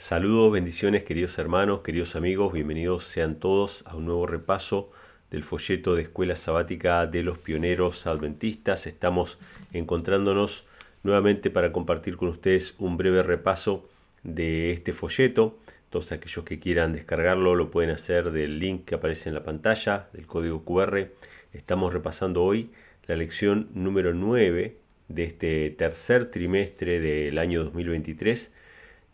Saludos, bendiciones, queridos hermanos, queridos amigos, bienvenidos sean todos a un nuevo repaso del folleto de Escuela Sabática de los Pioneros Adventistas. Estamos encontrándonos nuevamente para compartir con ustedes un breve repaso de este folleto. Todos aquellos que quieran descargarlo lo pueden hacer del link que aparece en la pantalla, del código QR. Estamos repasando hoy la lección número 9 de este tercer trimestre del año 2023,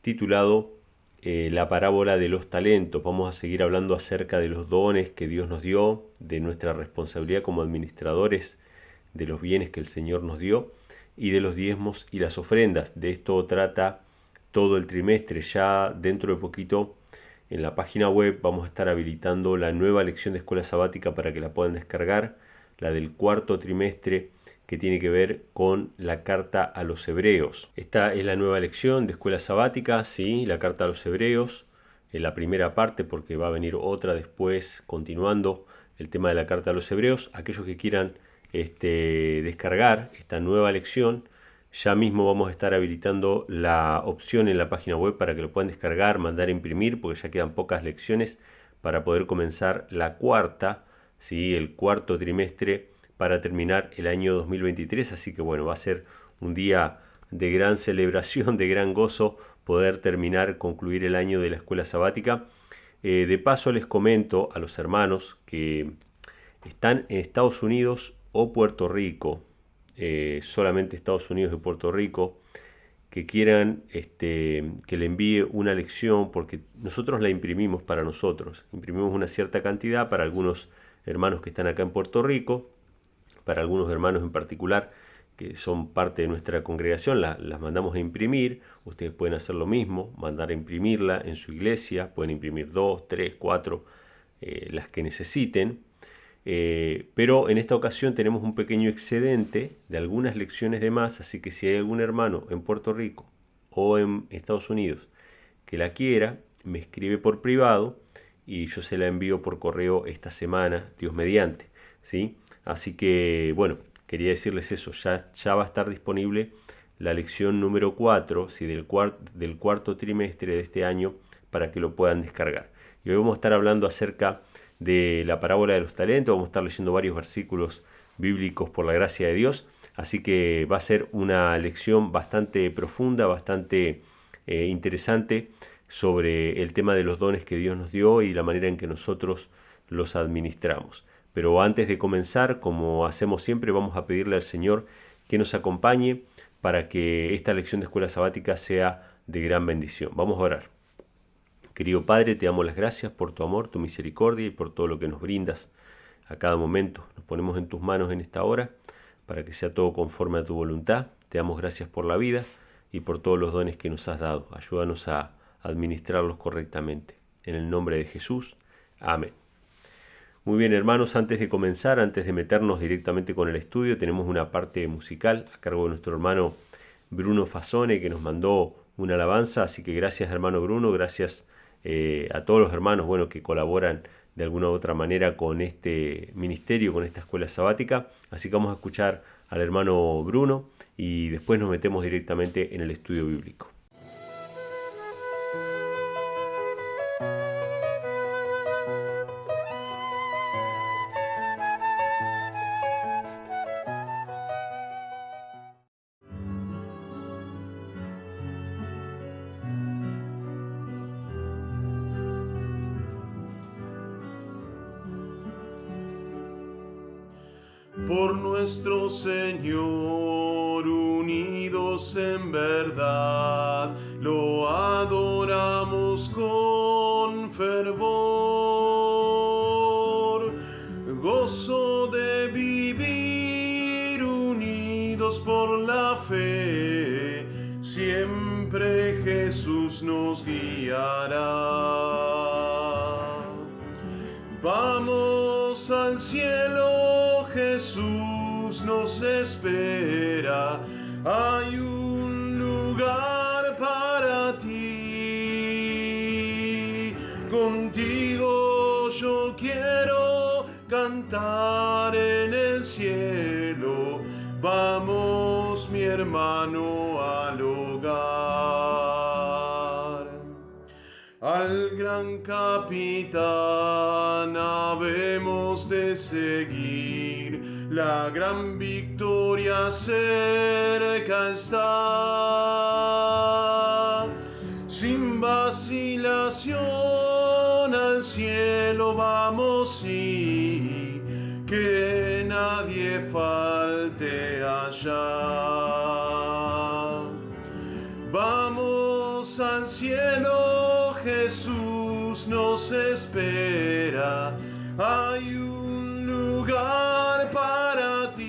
titulado La parábola de los talentos. Vamos a seguir hablando acerca de los dones que Dios nos dio, de nuestra responsabilidad como administradores de los bienes que el Señor nos dio y de los diezmos y las ofrendas. De esto trata todo el trimestre. Ya dentro de poquito en la página web vamos a estar habilitando la nueva lección de Escuela Sabática para que la puedan descargar, la del cuarto trimestre, que tiene que ver con la carta a los hebreos. Esta es la nueva lección de Escuela Sabática, sí, la carta a los hebreos, en la primera parte, porque va a venir otra después continuando el tema de la carta a los hebreos. Aquellos que quieran descargar esta nueva lección, ya mismo vamos a estar habilitando la opción en la página web para que lo puedan descargar, mandar a imprimir, porque ya quedan pocas lecciones para poder comenzar la cuarta, ¿sí? El cuarto trimestre, para terminar el año 2023, así que bueno, va a ser un día de gran celebración, de gran gozo, poder concluir el año de la escuela sabática. De paso les comento a los hermanos que están en Estados Unidos o Puerto Rico, solamente Estados Unidos y Puerto Rico, que quieran que le envíe una lección, porque nosotros la imprimimos para nosotros, imprimimos una cierta cantidad para algunos hermanos que están acá en Puerto Rico, para algunos hermanos en particular que son parte de nuestra congregación, las mandamos a imprimir. Ustedes pueden hacer lo mismo, mandar a imprimirla en su iglesia, pueden imprimir 2, 3, 4, las que necesiten. Pero en esta ocasión tenemos un pequeño excedente de algunas lecciones de más, así que si hay algún hermano en Puerto Rico o en Estados Unidos que la quiera, me escribe por privado y yo se la envío por correo esta semana, Dios mediante, ¿sí? Así que, bueno, quería decirles eso, ya va a estar disponible la lección número 4, ¿sí? del cuarto trimestre de este año, para que lo puedan descargar. Y hoy vamos a estar hablando acerca de la parábola de los talentos, vamos a estar leyendo varios versículos bíblicos por la gracia de Dios, así que va a ser una lección bastante profunda, bastante interesante, sobre el tema de los dones que Dios nos dio y la manera en que nosotros los administramos. Pero antes de comenzar, como hacemos siempre, vamos a pedirle al Señor que nos acompañe para que esta lección de escuela sabática sea de gran bendición. Vamos a orar. Querido Padre, te damos las gracias por tu amor, tu misericordia y por todo lo que nos brindas a cada momento. Nos ponemos en tus manos en esta hora para que sea todo conforme a tu voluntad. Te damos gracias por la vida y por todos los dones que nos has dado. Ayúdanos a administrarlos correctamente. En el nombre de Jesús. Amén. Muy bien, hermanos, antes de comenzar, antes de meternos directamente con el estudio, tenemos una parte musical a cargo de nuestro hermano Bruno Fasone, que nos mandó una alabanza. Así que gracias, hermano Bruno, gracias a todos los hermanos, bueno, que colaboran de alguna u otra manera con este ministerio, con esta escuela sabática. Así que vamos a escuchar al hermano Bruno y después nos metemos directamente en el estudio bíblico. Por nuestro Señor, unidos en verdad, lo adoramos con fervor. Gozo de vivir unidos por la fe, siempre Jesús nos guiará. Vamos al cielo, Jesús nos espera, hay un lugar para ti. Contigo yo quiero cantar en el cielo, vamos mi hermano al hogar. gran capitán habemos de seguir, la gran victoria cerca está. Sin vacilación al cielo vamos y que nadie falte allá. Vamos al cielo, Jesús nos espera, hay un lugar para ti.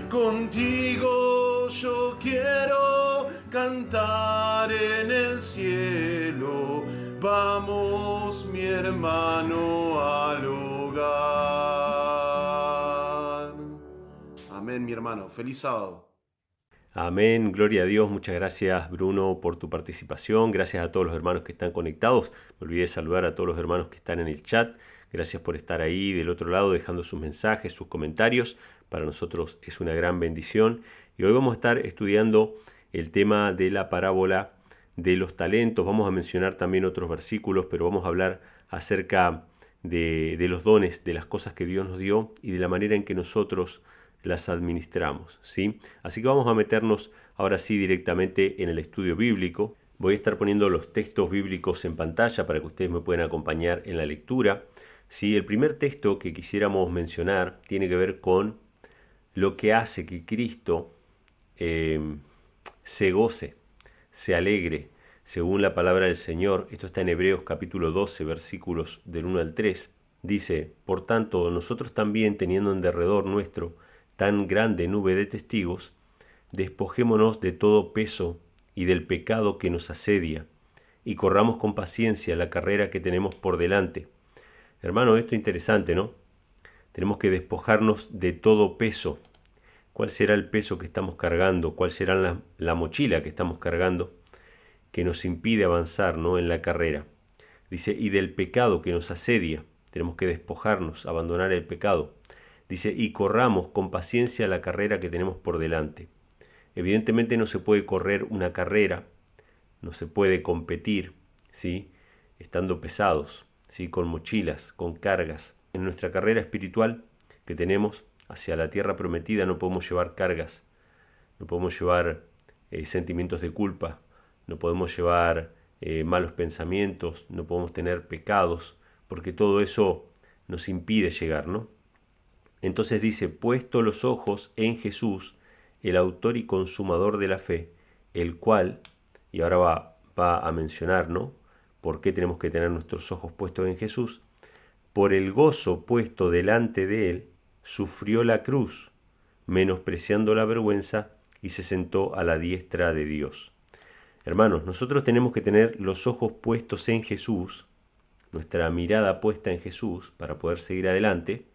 Contigo yo quiero cantar en el cielo, vamos mi hermano al hogar. Amén, mi hermano. Feliz sábado. Amén, gloria a Dios. Muchas gracias, Bruno, por tu participación. Gracias a todos los hermanos que están conectados. Me olvidé de saludar a todos los hermanos que están en el chat. Gracias por estar ahí del otro lado dejando sus mensajes, sus comentarios. Para nosotros es una gran bendición. Y hoy vamos a estar estudiando el tema de la parábola de los talentos. Vamos a mencionar también otros versículos, pero vamos a hablar acerca de los dones, de las cosas que Dios nos dio y de la manera en que nosotros las administramos, ¿sí? Así que vamos a meternos ahora sí directamente en el estudio bíblico. Voy a estar poniendo los textos bíblicos en pantalla para que ustedes me puedan acompañar en la lectura, ¿sí? El primer texto que quisiéramos mencionar tiene que ver con lo que hace que Cristo se goce, se alegre, según la palabra del Señor. Esto está en Hebreos capítulo 12, versículos del 1 al 3. Dice: por tanto, nosotros también, teniendo en derredor nuestro tan grande nube de testigos, despojémonos de todo peso y del pecado que nos asedia, y corramos con paciencia la carrera que tenemos por delante. Hermano, esto es interesante, ¿no? Tenemos que despojarnos de todo peso. ¿Cuál será el peso que estamos cargando? ¿Cuál será la mochila que estamos cargando que nos impide avanzar, ¿no?, en la carrera? Dice, y del pecado que nos asedia. Tenemos que despojarnos, abandonar el pecado. Dice, y corramos con paciencia la carrera que tenemos por delante. Evidentemente no se puede correr una carrera, no se puede competir, ¿sí?, estando pesados, ¿sí?, con mochilas, con cargas. En nuestra carrera espiritual que tenemos hacia la tierra prometida no podemos llevar cargas, no podemos llevar sentimientos de culpa, no podemos llevar malos pensamientos, no podemos tener pecados, porque todo eso nos impide llegar, ¿no? Entonces dice, puesto los ojos en Jesús, el autor y consumador de la fe, el cual, y ahora va a mencionar, ¿no?, por qué tenemos que tener nuestros ojos puestos en Jesús, por el gozo puesto delante de él, sufrió la cruz, menospreciando la vergüenza, y se sentó a la diestra de Dios. Hermanos, nosotros tenemos que tener los ojos puestos en Jesús, nuestra mirada puesta en Jesús para poder seguir adelante.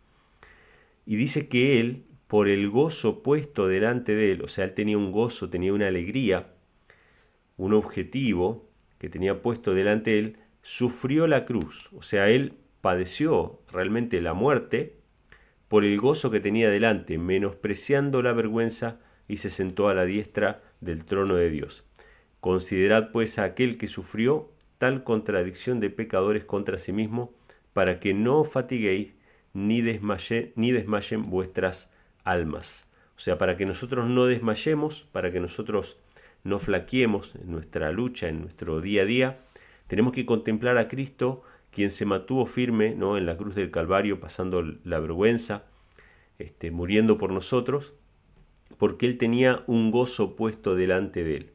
Y dice que él, por el gozo puesto delante de él, o sea, él tenía un gozo, tenía una alegría, un objetivo que tenía puesto delante de él, sufrió la cruz. O sea, él padeció realmente la muerte por el gozo que tenía delante, menospreciando la vergüenza, y se sentó a la diestra del trono de Dios. Considerad pues a aquel que sufrió tal contradicción de pecadores contra sí mismo, para que no os fatiguéis ni desmayen vuestras almas. O sea, para que nosotros no desmayemos, para que nosotros no flaqueemos en nuestra lucha, en nuestro día a día, tenemos que contemplar a Cristo, quien se mantuvo firme, ¿no?, en la cruz del Calvario, pasando la vergüenza, muriendo por nosotros, porque él tenía un gozo puesto delante de él.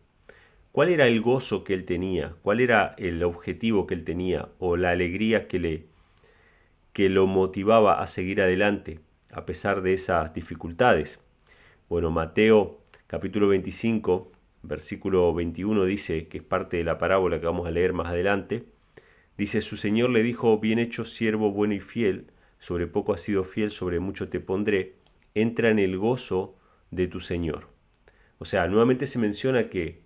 ¿Cuál era el gozo que él tenía? ¿Cuál era el objetivo que él tenía? ¿O la alegría que lo motivaba a seguir adelante a pesar de esas dificultades? Bueno, Mateo capítulo 25, versículo 21 dice, que es parte de la parábola que vamos a leer más adelante, dice, su Señor le dijo, bien hecho, siervo bueno y fiel, sobre poco has sido fiel, sobre mucho te pondré, entra en el gozo de tu Señor. O sea, nuevamente se menciona que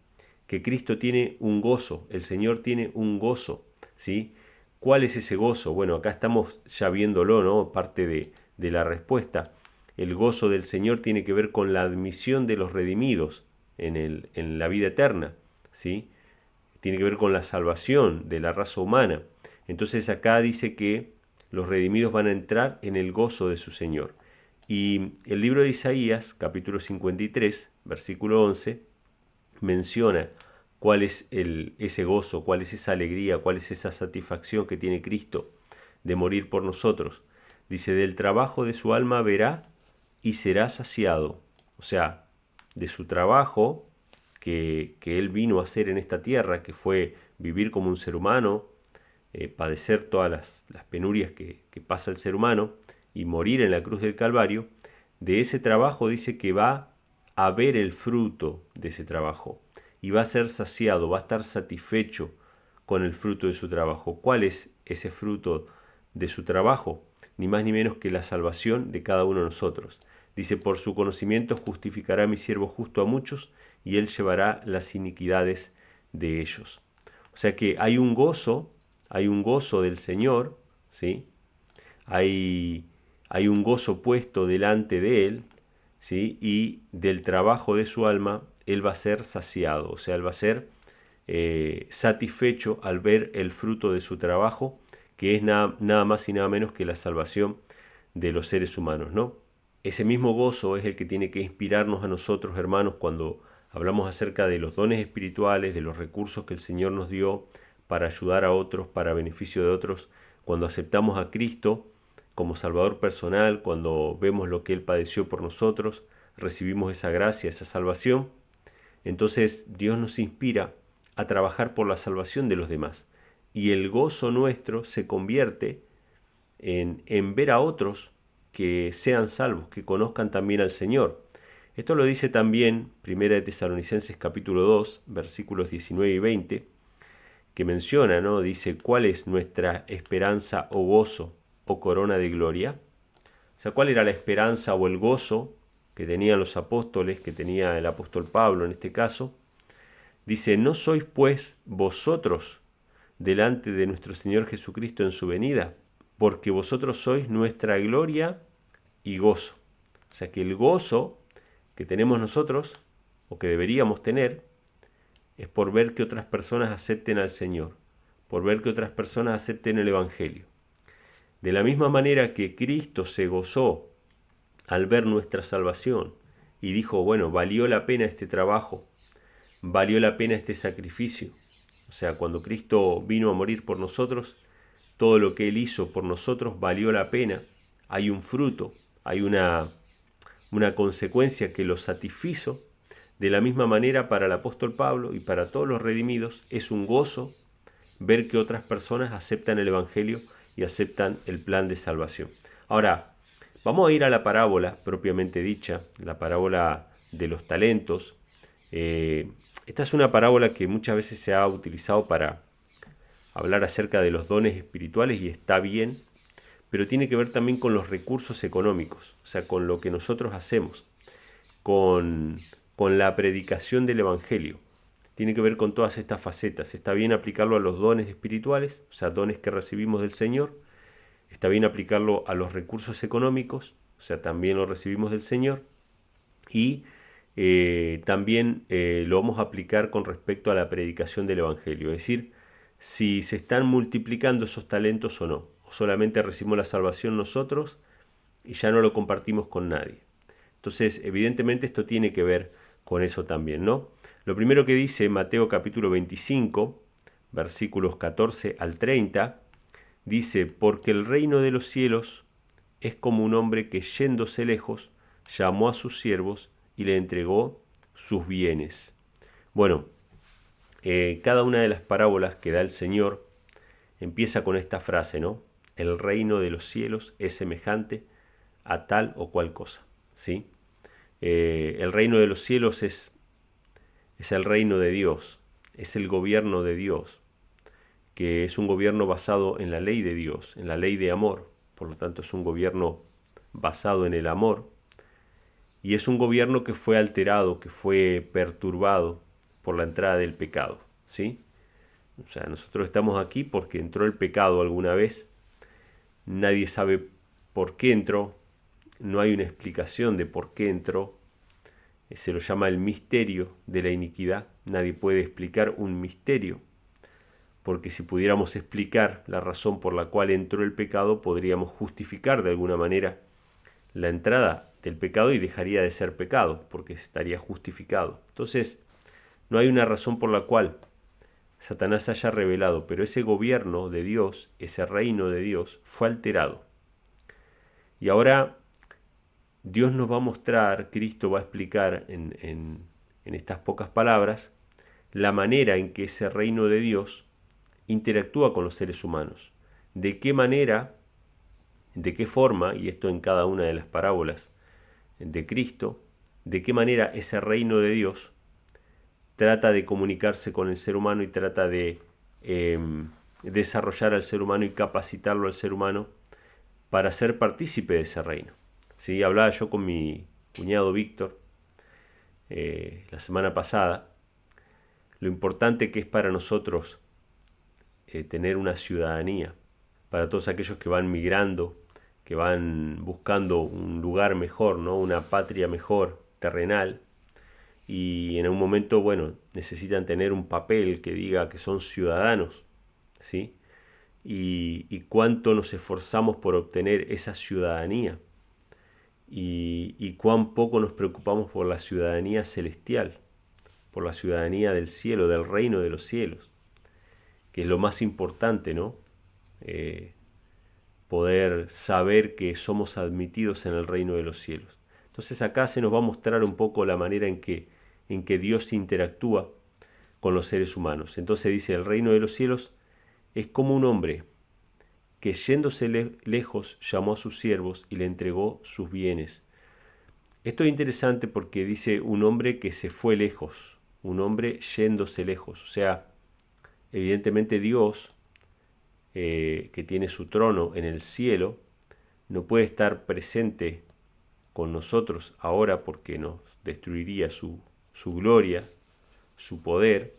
Cristo tiene un gozo, el Señor tiene un gozo, ¿sí? ¿Cuál es ese gozo? Bueno, acá estamos ya viéndolo, ¿no?, parte de la respuesta. El gozo del Señor tiene que ver con la admisión de los redimidos en la vida eterna, ¿sí? tiene que ver con la salvación de la raza humana. Entonces acá dice que los redimidos van a entrar en el gozo de su Señor. Y el libro de Isaías, capítulo 53, versículo 11, menciona cuál es ese gozo, cuál es esa alegría, cuál es esa satisfacción que tiene Cristo de morir por nosotros. Dice, del trabajo de su alma verá y será saciado. O sea, de su trabajo que Él vino a hacer en esta tierra, que fue vivir como un ser humano, padecer todas las penurias que pasa el ser humano y morir en la cruz del Calvario. De ese trabajo dice que va a ver el fruto de ese trabajo y va a ser saciado, va a estar satisfecho con el fruto de su trabajo. ¿Cuál es ese fruto de su trabajo? Ni más ni menos que la salvación de cada uno de nosotros. Dice, por su conocimiento justificará mi siervo justo a muchos, y él llevará las iniquidades de ellos. O sea que hay un gozo del Señor, ¿sí? Hay un gozo puesto delante de Él, ¿sí? Y del trabajo de su alma, Él va a ser saciado, o sea, Él va a ser satisfecho al ver el fruto de su trabajo, que es nada más y nada menos que la salvación de los seres humanos, ¿no? Ese mismo gozo es el que tiene que inspirarnos a nosotros, hermanos, cuando hablamos acerca de los dones espirituales, de los recursos que el Señor nos dio para ayudar a otros, para beneficio de otros, cuando aceptamos a Cristo como Salvador personal, cuando vemos lo que Él padeció por nosotros, recibimos esa gracia, esa salvación. Entonces Dios nos inspira a trabajar por la salvación de los demás. Y el gozo nuestro se convierte en ver a otros que sean salvos, que conozcan también al Señor. Esto lo dice también 1 de Tesalonicenses capítulo 2, versículos 19 y 20, que menciona, ¿no? Dice, ¿cuál es nuestra esperanza o gozo o corona de gloria? O sea, ¿cuál era la esperanza o el gozo que tenían los apóstoles, que tenía el apóstol Pablo en este caso? Dice, ¿no sois pues vosotros delante de nuestro Señor Jesucristo en su venida? Porque vosotros sois nuestra gloria y gozo. O sea que el gozo que tenemos nosotros, o que deberíamos tener, es por ver que otras personas acepten al Señor, por ver que otras personas acepten el Evangelio. De la misma manera que Cristo se gozó al ver nuestra salvación y dijo, bueno, valió la pena este trabajo, valió la pena este sacrificio. O sea, cuando Cristo vino a morir por nosotros, todo lo que Él hizo por nosotros valió la pena. Hay un fruto, hay una consecuencia que lo satisfizo. De la misma manera para el apóstol Pablo y para todos los redimidos es un gozo ver que otras personas aceptan el Evangelio y aceptan el plan de salvación. Ahora, vamos a ir a la parábola propiamente dicha, la parábola de los talentos. Esta es una parábola que muchas veces se ha utilizado para hablar acerca de los dones espirituales y está bien, pero tiene que ver también con los recursos económicos, o sea, con lo que nosotros hacemos, con la predicación del Evangelio. Tiene que ver con todas estas facetas. Está bien aplicarlo a los dones espirituales, o sea, dones que recibimos del Señor. Está bien aplicarlo a los recursos económicos, o sea, también lo recibimos del Señor. Y también lo vamos a aplicar con respecto a la predicación del Evangelio. Es decir, si se están multiplicando esos talentos o no. O solamente recibimos la salvación nosotros y ya no lo compartimos con nadie. Entonces, evidentemente esto tiene que ver con eso también, ¿no? Lo primero que dice Mateo capítulo 25, versículos 14 al 30, dice, porque el reino de los cielos es como un hombre que yéndose lejos, llamó a sus siervos y le entregó sus bienes. Bueno, cada una de las parábolas que da el Señor empieza con esta frase, ¿no? El reino de los cielos es semejante a tal o cual cosa, ¿sí? El reino de los cielos es el reino de Dios, es el gobierno de Dios, que es un gobierno basado en la ley de Dios, en la ley de amor. Por lo tanto, es un gobierno basado en el amor. Y es un gobierno que fue alterado, que fue perturbado por la entrada del pecado, ¿sí? O sea, nosotros estamos aquí porque entró el pecado alguna vez. Nadie sabe por qué entró. No hay una explicación de por qué entró. Se lo llama el misterio de la iniquidad. Nadie puede explicar un misterio porque si pudiéramos explicar la razón por la cual entró el pecado, podríamos justificar de alguna manera la entrada del pecado y dejaría de ser pecado, porque estaría justificado. Entonces, no hay una razón por la cual Satanás haya revelado, pero ese gobierno de Dios, ese reino de Dios, fue alterado. Y ahora Dios nos va a mostrar, Cristo va a explicar en estas pocas palabras, la manera en que ese reino de Dios interactúa con los seres humanos. De qué manera, de qué forma, y esto en cada una de las parábolas de Cristo, de qué manera ese reino de Dios trata de comunicarse con el ser humano y trata de desarrollar al ser humano y capacitarlo al ser humano para ser partícipe de ese reino. ¿Sí? Hablaba yo con mi cuñado Víctor la semana pasada, lo importante que es para nosotros tener una ciudadanía, para todos aquellos que van migrando, que van buscando un lugar mejor, ¿no? Una patria mejor, terrenal, y en un momento, bueno, necesitan tener un papel que diga que son ciudadanos, ¿sí? Y cuánto nos esforzamos por obtener esa ciudadanía, y cuán poco nos preocupamos por la ciudadanía celestial, por la ciudadanía del cielo, del reino de los cielos, que es lo más importante, ¿no? Poder saber que somos admitidos en el reino de los cielos. Entonces acá se nos va a mostrar un poco la manera en que Dios interactúa con los seres humanos. Entonces dice, el reino de los cielos es como un hombre que yéndose lejos llamó a sus siervos y le entregó sus bienes. Esto es interesante porque dice un hombre que se fue lejos, un hombre yéndose lejos. O sea, evidentemente Dios, que tiene su trono en el cielo, no puede estar presente con nosotros ahora porque nos destruiría su gloria, su poder,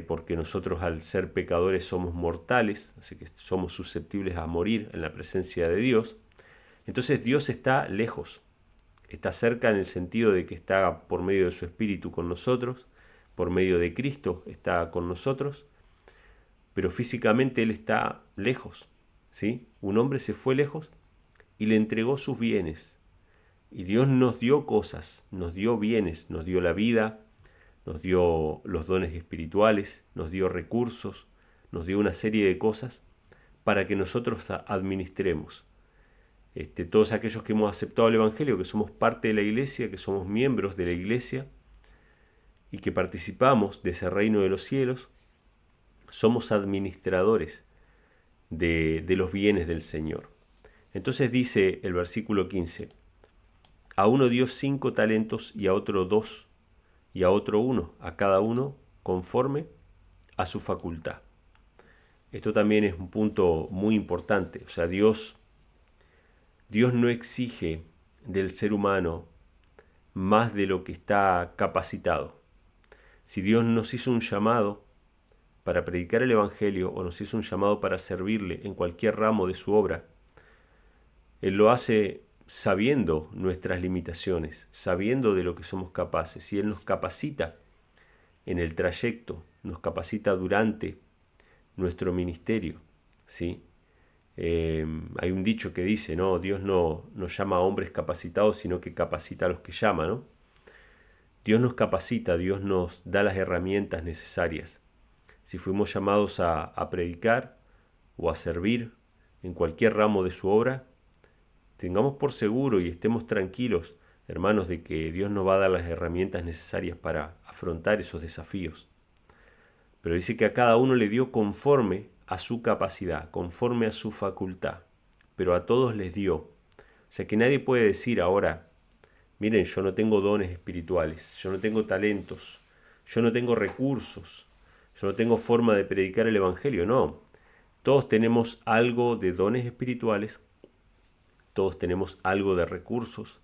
porque nosotros al ser pecadores somos mortales, así que somos susceptibles a morir en la presencia de Dios. Entonces Dios está lejos, está cerca en el sentido de que está por medio de su Espíritu con nosotros, por medio de Cristo está con nosotros, pero físicamente Él está lejos, ¿sí? Un hombre se fue lejos y le entregó sus bienes. Y Dios nos dio cosas, nos dio bienes, nos dio la vida, nos dio los dones espirituales, nos dio recursos, nos dio una serie de cosas para que nosotros administremos. Todos aquellos que hemos aceptado el Evangelio, que somos parte de la iglesia, que somos miembros de la iglesia y que participamos de ese reino de los cielos, somos administradores de los bienes del Señor. Entonces dice el versículo 15, a uno dio 5 talentos y a otro 2 y a otro 1, a cada uno conforme a su facultad. Esto también es un punto muy importante. O sea, Dios no exige del ser humano más de lo que está capacitado. Si Dios nos hizo un llamado para predicar el Evangelio o nos hizo un llamado para servirle en cualquier ramo de su obra, Él lo hace sabiendo nuestras limitaciones, sabiendo de lo que somos capaces, y Él nos capacita en el trayecto, nos capacita durante nuestro ministerio, ¿sí? Hay un dicho que dice, ¿no? Dios no llama a hombres capacitados, sino que capacita a los que llama, ¿no? Dios nos capacita, Dios nos da las herramientas necesarias. Si fuimos llamados a predicar o a servir en cualquier ramo de su obra, tengamos por seguro y estemos tranquilos, hermanos, de que Dios nos va a dar las herramientas necesarias para afrontar esos desafíos. Pero dice que a cada uno le dio conforme a su capacidad, conforme a su facultad, pero a todos les dio. O sea que nadie puede decir ahora, miren, yo no tengo dones espirituales, yo no tengo talentos, yo no tengo recursos, yo no tengo forma de predicar el Evangelio. No, todos tenemos algo de dones espirituales, todos tenemos algo de recursos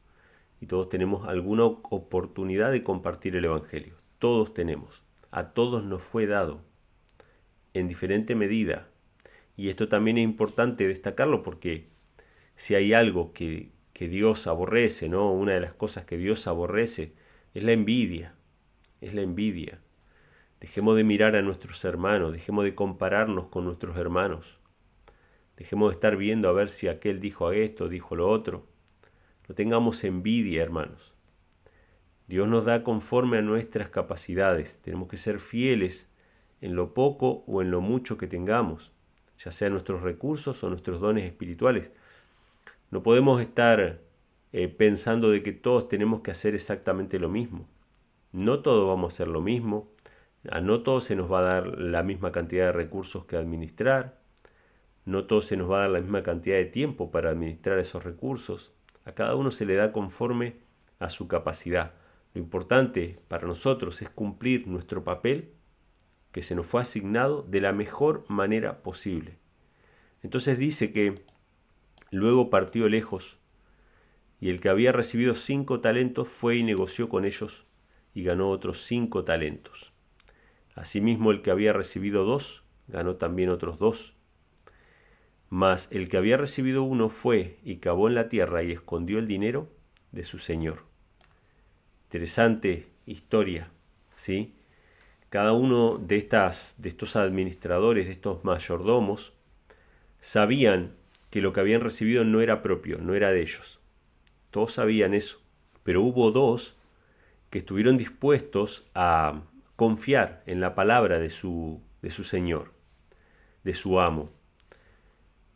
y todos tenemos alguna oportunidad de compartir el Evangelio. Todos tenemos, a todos nos fue dado en diferente medida. Y esto también es importante destacarlo porque si hay algo que Dios aborrece, ¿no? Una de las cosas que Dios aborrece es la envidia. Es la envidia. Dejemos de mirar a nuestros hermanos, dejemos de compararnos con nuestros hermanos. Dejemos de estar viendo a ver si aquel dijo esto, dijo lo otro. No tengamos envidia, hermanos. Dios nos da conforme a nuestras capacidades. Tenemos que ser fieles en lo poco o en lo mucho que tengamos, ya sea nuestros recursos o nuestros dones espirituales. No podemos estar pensando de que todos tenemos que hacer exactamente lo mismo. No todos vamos a hacer lo mismo. A no todos se nos va a dar la misma cantidad de recursos que administrar. No todos se nos va a dar la misma cantidad de tiempo para administrar esos recursos. A cada uno se le da conforme a su capacidad. Lo importante para nosotros es cumplir nuestro papel que se nos fue asignado de la mejor manera posible. Entonces dice que luego partió lejos y el que había recibido 5 talentos fue y negoció con ellos y ganó otros 5 talentos. Asimismo el que había recibido 2 ganó también otros 2. Mas el que había recibido 1 fue y cavó en la tierra y escondió el dinero de su señor. Interesante historia, ¿sí? Cada uno de estos administradores, de estos mayordomos, sabían que lo que habían recibido no era propio, no era de ellos. Todos sabían eso, pero hubo 2 que estuvieron dispuestos a confiar en la palabra de su señor, de su amo,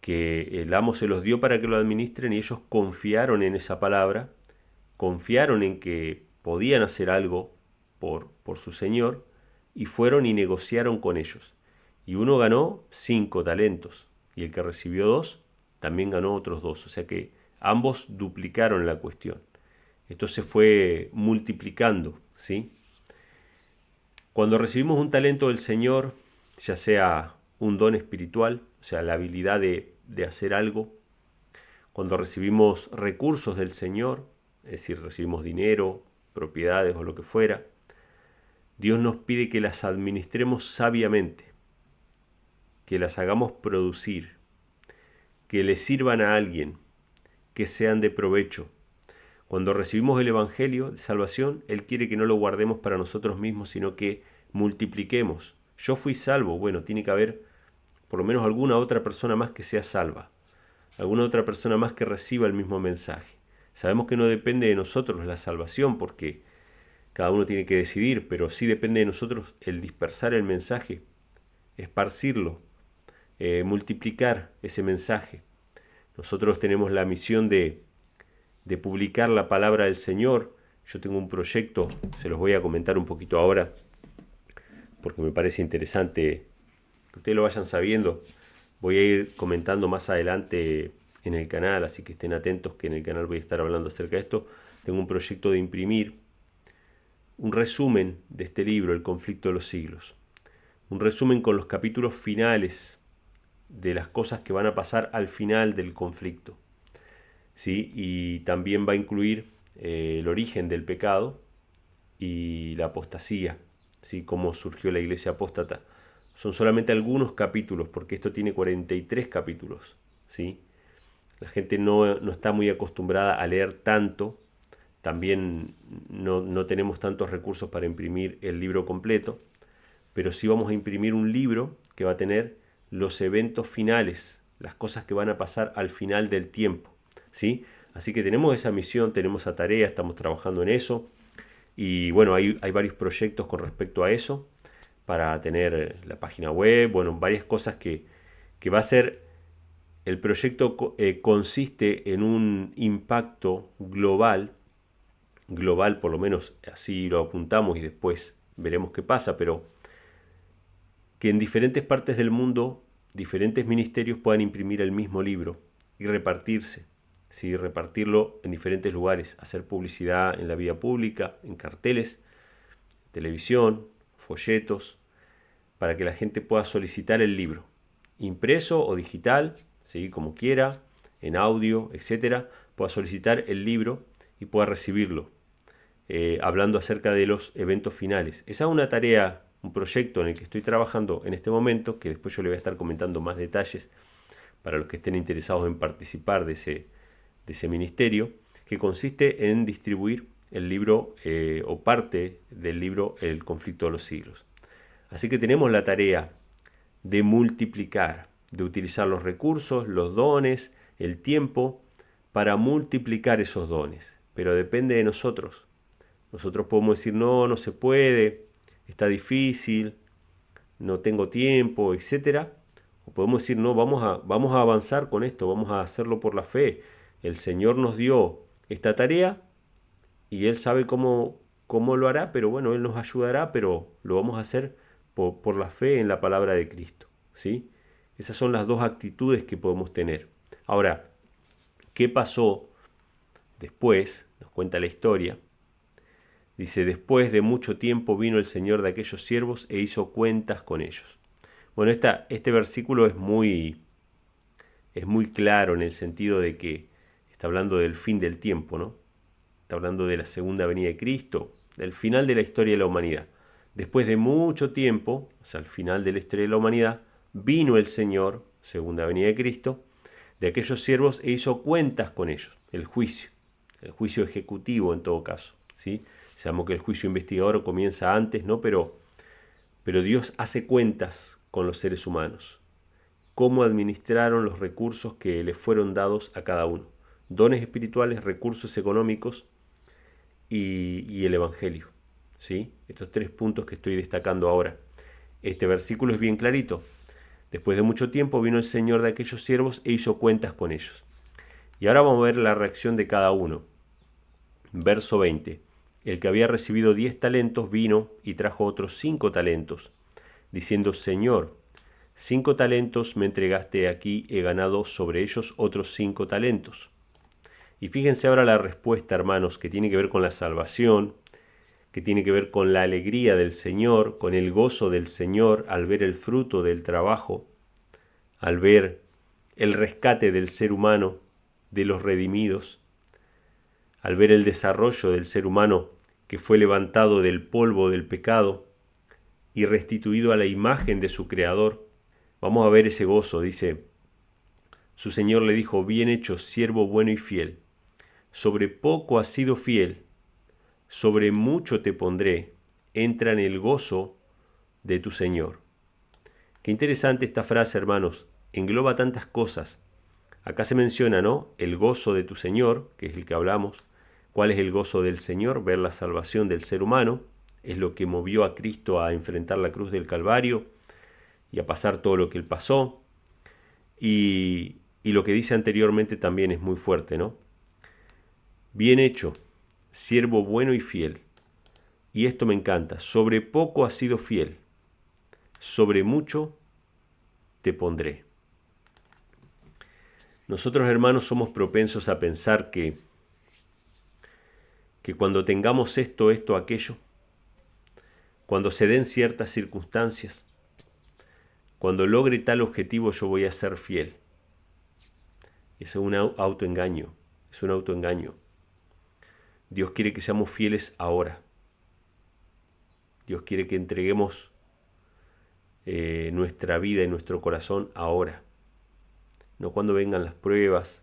que el amo se los dio para que lo administren y ellos confiaron en esa palabra, confiaron en que podían hacer algo por su señor y fueron y negociaron con ellos. Y uno ganó 5 talentos y el que recibió 2 también ganó otros 2. O sea que ambos duplicaron la cuestión. Esto se fue multiplicando, ¿sí? Cuando recibimos un talento del Señor, ya sea un don espiritual, o sea, la habilidad de hacer algo, cuando recibimos recursos del Señor, es decir, recibimos dinero, propiedades o lo que fuera, Dios nos pide que las administremos sabiamente, que las hagamos producir, que le sirvan a alguien, que sean de provecho. Cuando recibimos el Evangelio de salvación, Él quiere que no lo guardemos para nosotros mismos, sino que multipliquemos. Yo fui salvo, bueno, tiene que haber por lo menos alguna otra persona más que sea salva, alguna otra persona más que reciba el mismo mensaje. Sabemos que no depende de nosotros la salvación, porque cada uno tiene que decidir, pero sí depende de nosotros el dispersar el mensaje, esparcirlo, multiplicar ese mensaje. Nosotros tenemos la misión de publicar la palabra del Señor. Yo tengo un proyecto, se los voy a comentar un poquito ahora, porque me parece interesante que ustedes lo vayan sabiendo. Voy a ir comentando más adelante en el canal, así que estén atentos que en el canal voy a estar hablando acerca de esto. Tengo un proyecto de imprimir un resumen de este libro, El conflicto de los siglos. Un resumen con los capítulos finales de las cosas que van a pasar al final del conflicto. ¿Sí? Y también va a incluir el origen del pecado y la apostasía, ¿sí? Cómo surgió la iglesia apóstata. Son solamente algunos capítulos, porque esto tiene 43 capítulos, ¿sí? La gente no está muy acostumbrada a leer tanto. También no tenemos tantos recursos para imprimir el libro completo, pero sí vamos a imprimir un libro que va a tener los eventos finales, las cosas que van a pasar al final del tiempo, ¿sí? Así que tenemos esa misión, tenemos esa tarea, estamos trabajando en eso. Y bueno, hay varios proyectos con respecto a eso, para tener la página web, bueno, varias cosas que va a ser. El proyecto consiste en un impacto global por lo menos así lo apuntamos y después veremos qué pasa, pero que en diferentes partes del mundo diferentes ministerios puedan imprimir el mismo libro y repartirse, ¿sí? Repartirlo en diferentes lugares, hacer publicidad en la vía pública, en carteles, televisión, folletos, para que la gente pueda solicitar el libro, impreso o digital, ¿sí? Como quiera, en audio, etcétera, pueda solicitar el libro y pueda recibirlo, hablando acerca de los eventos finales. Esa es una tarea, un proyecto en el que estoy trabajando en este momento, que después yo le voy a estar comentando más detalles para los que estén interesados en participar de ese ministerio, que consiste en distribuir el libro o parte del libro El conflicto de los siglos. Así que tenemos la tarea de multiplicar, de utilizar los recursos, los dones, el tiempo, para multiplicar esos dones. Pero depende de nosotros. Nosotros podemos decir, no, no se puede, está difícil, no tengo tiempo, etc. O podemos decir, no, vamos a avanzar con esto, vamos a hacerlo por la fe. El Señor nos dio esta tarea y Él sabe cómo lo hará, pero bueno, Él nos ayudará, pero lo vamos a hacer por la fe en la palabra de Cristo, ¿sí? Esas son las dos actitudes que podemos tener. Ahora, ¿qué pasó después? Nos cuenta la historia. Dice, después de mucho tiempo vino el Señor de aquellos siervos e hizo cuentas con ellos. Bueno, este versículo es muy claro en el sentido de que está hablando del fin del tiempo, ¿no? Está hablando de la segunda venida de Cristo, del final de la historia de la humanidad. Después de mucho tiempo, o sea, al final de la historia de la humanidad, vino el Señor, segunda venida de Cristo, de aquellos siervos e hizo cuentas con ellos, el juicio ejecutivo en todo caso, ¿sí? Sabemos que el juicio investigador comienza antes, ¿no? Pero Dios hace cuentas con los seres humanos. Cómo administraron los recursos que les fueron dados a cada uno. Dones espirituales, recursos económicos y el Evangelio, ¿sí? Estos tres puntos que estoy destacando ahora. Este versículo es bien clarito. Después de mucho tiempo vino el Señor de aquellos siervos e hizo cuentas con ellos. Y ahora vamos a ver la reacción de cada uno. Verso 20. El que había recibido 10 talentos vino y trajo otros 5 talentos, diciendo, Señor, 5 talentos me entregaste aquí, he ganado sobre ellos otros 5 talentos. Y fíjense ahora la respuesta, hermanos, que tiene que ver con la salvación, que tiene que ver con la alegría del Señor, con el gozo del Señor al ver el fruto del trabajo, al ver el rescate del ser humano, de los redimidos, al ver el desarrollo del ser humano que fue levantado del polvo del pecado y restituido a la imagen de su Creador. Vamos a ver ese gozo, dice, su Señor le dijo, bien hecho, siervo bueno y fiel, sobre poco has sido fiel, sobre mucho te pondré, entra en el gozo de tu Señor. Qué interesante esta frase, hermanos, engloba tantas cosas. Acá se menciona, ¿no? El gozo de tu Señor, que es el que hablamos. ¿Cuál es el gozo del Señor? Ver la salvación del ser humano. Es lo que movió a Cristo a enfrentar la cruz del Calvario y a pasar todo lo que Él pasó. Y lo que dice anteriormente también es muy fuerte, ¿no? Bien hecho, siervo bueno y fiel. Y esto me encanta. Sobre poco has sido fiel. Sobre mucho te pondré. Nosotros, hermanos, somos propensos a pensar que cuando tengamos esto, aquello, cuando se den ciertas circunstancias, cuando logre tal objetivo yo voy a ser fiel. Eso es un autoengaño, es un autoengaño. Dios quiere que seamos fieles ahora. Dios quiere que entreguemos nuestra vida y nuestro corazón ahora. No cuando vengan las pruebas.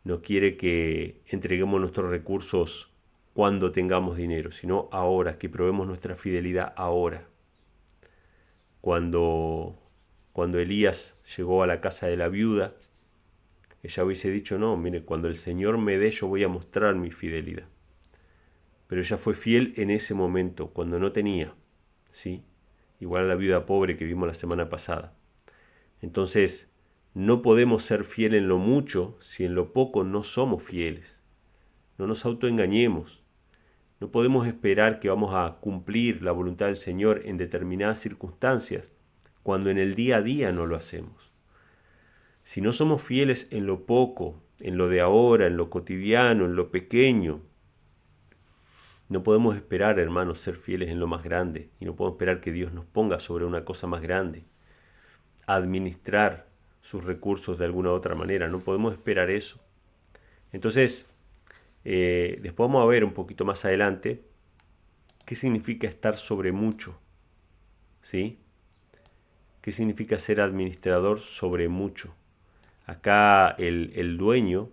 No quiere que entreguemos nuestros recursos cuando tengamos dinero, sino ahora, que probemos nuestra fidelidad ahora. Cuando Elías llegó a la casa de la viuda, ella hubiese dicho, no, mire, cuando el Señor me dé yo voy a mostrar mi fidelidad. Pero ella fue fiel en ese momento, cuando no tenía, ¿sí? Igual a la viuda pobre que vimos la semana pasada. Entonces, no podemos ser fieles en lo mucho si en lo poco no somos fieles. No nos autoengañemos. No podemos esperar que vamos a cumplir la voluntad del Señor en determinadas circunstancias cuando en el día a día no lo hacemos. Si no somos fieles en lo poco, en lo de ahora, en lo cotidiano, en lo pequeño, no podemos esperar, hermanos, ser fieles en lo más grande y no podemos esperar que Dios nos ponga sobre una cosa más grande. Administrar sus recursos de alguna u otra manera. No podemos esperar eso. Entonces, después vamos a ver un poquito más adelante qué significa estar sobre mucho, ¿sí? ¿Qué significa ser administrador sobre mucho? Acá el dueño,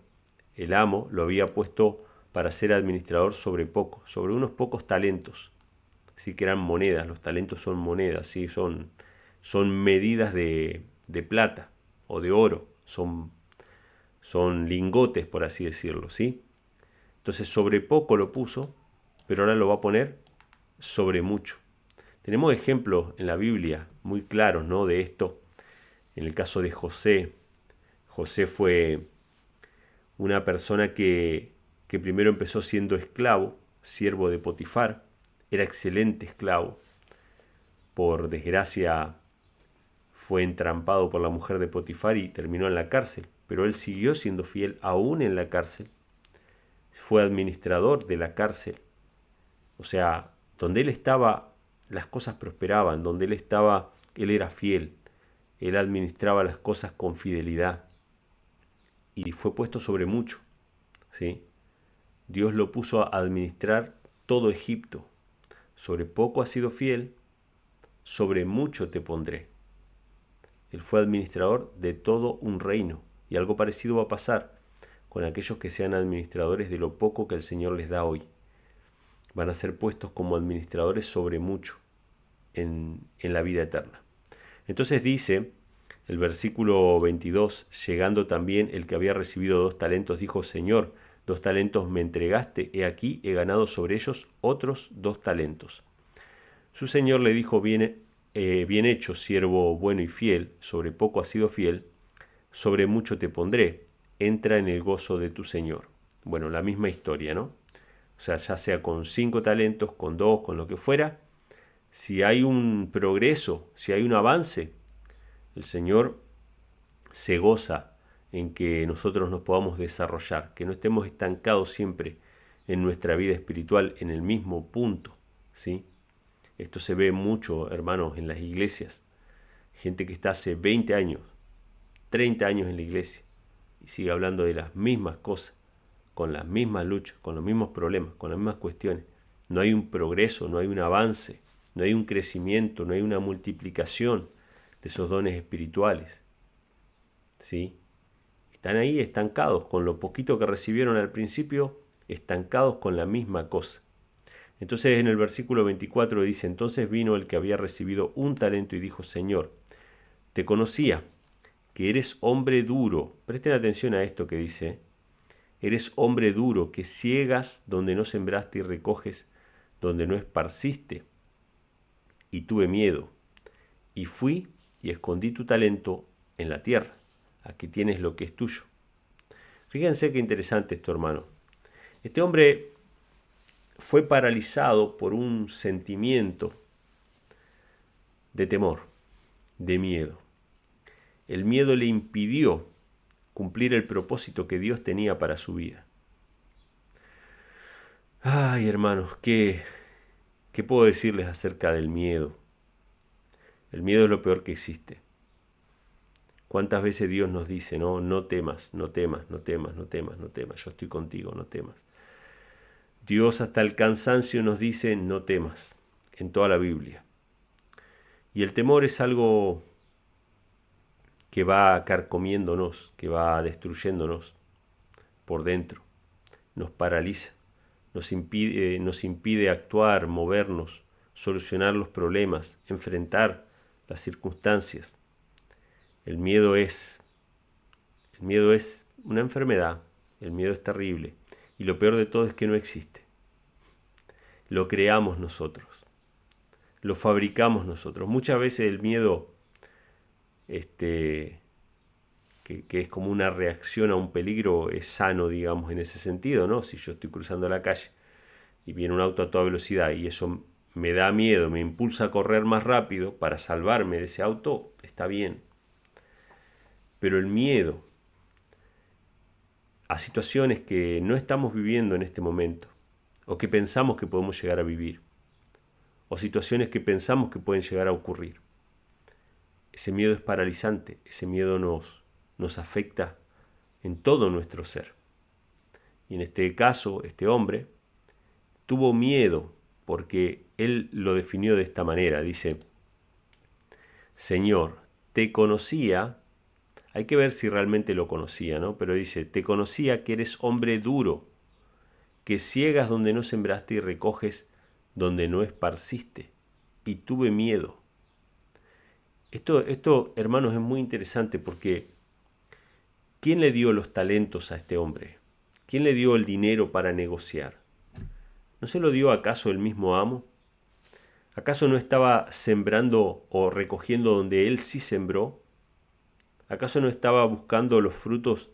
el amo, lo había puesto para ser administrador sobre poco, sobre unos pocos talentos. sí que eran monedas, los talentos son monedas, ¿sí? Son medidas de plata o de oro, son lingotes, por así decirlo, ¿sí? Entonces sobre poco lo puso, pero ahora lo va a poner sobre mucho. Tenemos ejemplos en la Biblia muy claros, ¿no?, de esto. En el caso de José, José fue una persona que primero empezó siendo esclavo, siervo de Potifar, era excelente esclavo. Por desgracia fue entrampado por la mujer de Potifar y terminó en la cárcel, pero él siguió siendo fiel aún en la cárcel. Fue administrador de la cárcel. O sea, donde él estaba, las cosas prosperaban, donde él estaba, él era fiel, él administraba las cosas con fidelidad y fue puesto sobre mucho, ¿sí? Dios lo puso a administrar todo Egipto. Sobre poco has sido fiel, sobre mucho te pondré. Él fue administrador de todo un reino y algo parecido va a pasar con aquellos que sean administradores de lo poco que el Señor les da hoy. Van a ser puestos como administradores sobre mucho en la vida eterna. Entonces dice el versículo 22, llegando también el que había recibido 2 talentos, dijo: Señor, 2 talentos me entregaste, he aquí he ganado sobre ellos otros 2 talentos. Su señor le dijo: bien hecho, siervo bueno y fiel, sobre poco has sido fiel, sobre mucho te pondré, entra en el gozo de tu señor. Bueno, la misma historia, ¿no? O sea, ya sea con 5 talentos, con 2, con lo que fuera, si hay un progreso, si hay un avance, el Señor se goza en que nosotros nos podamos desarrollar, que no estemos estancados siempre en nuestra vida espiritual en el mismo punto, ¿sí? Esto se ve mucho, hermanos, en las iglesias. Gente que está hace 20 años, 30 años en la iglesia y sigue hablando de las mismas cosas, con las mismas luchas, con los mismos problemas, con las mismas cuestiones. No hay un progreso, no hay un avance, no hay un crecimiento, no hay una multiplicación de esos dones espirituales. ¿Sí? Están ahí estancados con lo poquito que recibieron al principio, estancados con la misma cosa. Entonces en el versículo 24 dice: entonces vino el que había recibido 1 talento y dijo: Señor, te conocía, que eres hombre duro. Presten atención a esto que dice: eres hombre duro, que ciegas donde no sembraste y recoges donde no esparciste. Y tuve miedo, y fui y escondí tu talento en la tierra. Aquí tienes lo que es tuyo. Fíjense qué interesante esto, hermano. Este hombre fue paralizado por un sentimiento de temor, de miedo. El miedo le impidió cumplir el propósito que Dios tenía para su vida. Ay, hermanos, ¿qué puedo decirles acerca del miedo? El miedo es lo peor que existe. ¿Cuántas veces Dios nos dice: no temas, no temas, no temas, no temas, no temas, yo estoy contigo, no temas? Dios hasta el cansancio nos dice: no temas, en toda la Biblia. Y el temor es algo que va carcomiéndonos, que va destruyéndonos por dentro, nos paraliza, nos impide actuar, movernos, solucionar los problemas, enfrentar las circunstancias. El miedo es una enfermedad, el miedo es terrible, y lo peor de todo es que no existe. Lo creamos nosotros, lo fabricamos nosotros. Muchas veces el miedo, que es como una reacción a un peligro, es sano, digamos, en ese sentido, ¿no? Si yo estoy cruzando la calle y viene un auto a toda velocidad y eso me da miedo, me impulsa a correr más rápido para salvarme de ese auto, está bien. Pero el miedo a situaciones que no estamos viviendo en este momento, o que pensamos que podemos llegar a vivir, o situaciones que pensamos que pueden llegar a ocurrir, ese miedo es paralizante, ese miedo nos afecta en todo nuestro ser. Y en este caso, este hombre tuvo miedo porque él lo definió de esta manera. Dice: Señor, te conocía. Hay que ver si realmente lo conocía, ¿no? Pero dice: te conocía que eres hombre duro, que ciegas donde no sembraste y recoges donde no esparciste, y tuve miedo. Esto, hermanos, es muy interesante porque ¿quién le dio los talentos a este hombre? ¿Quién le dio el dinero para negociar? ¿No se lo dio acaso el mismo amo? ¿Acaso no estaba sembrando o recogiendo donde él sí sembró? ¿Acaso no estaba buscando los frutos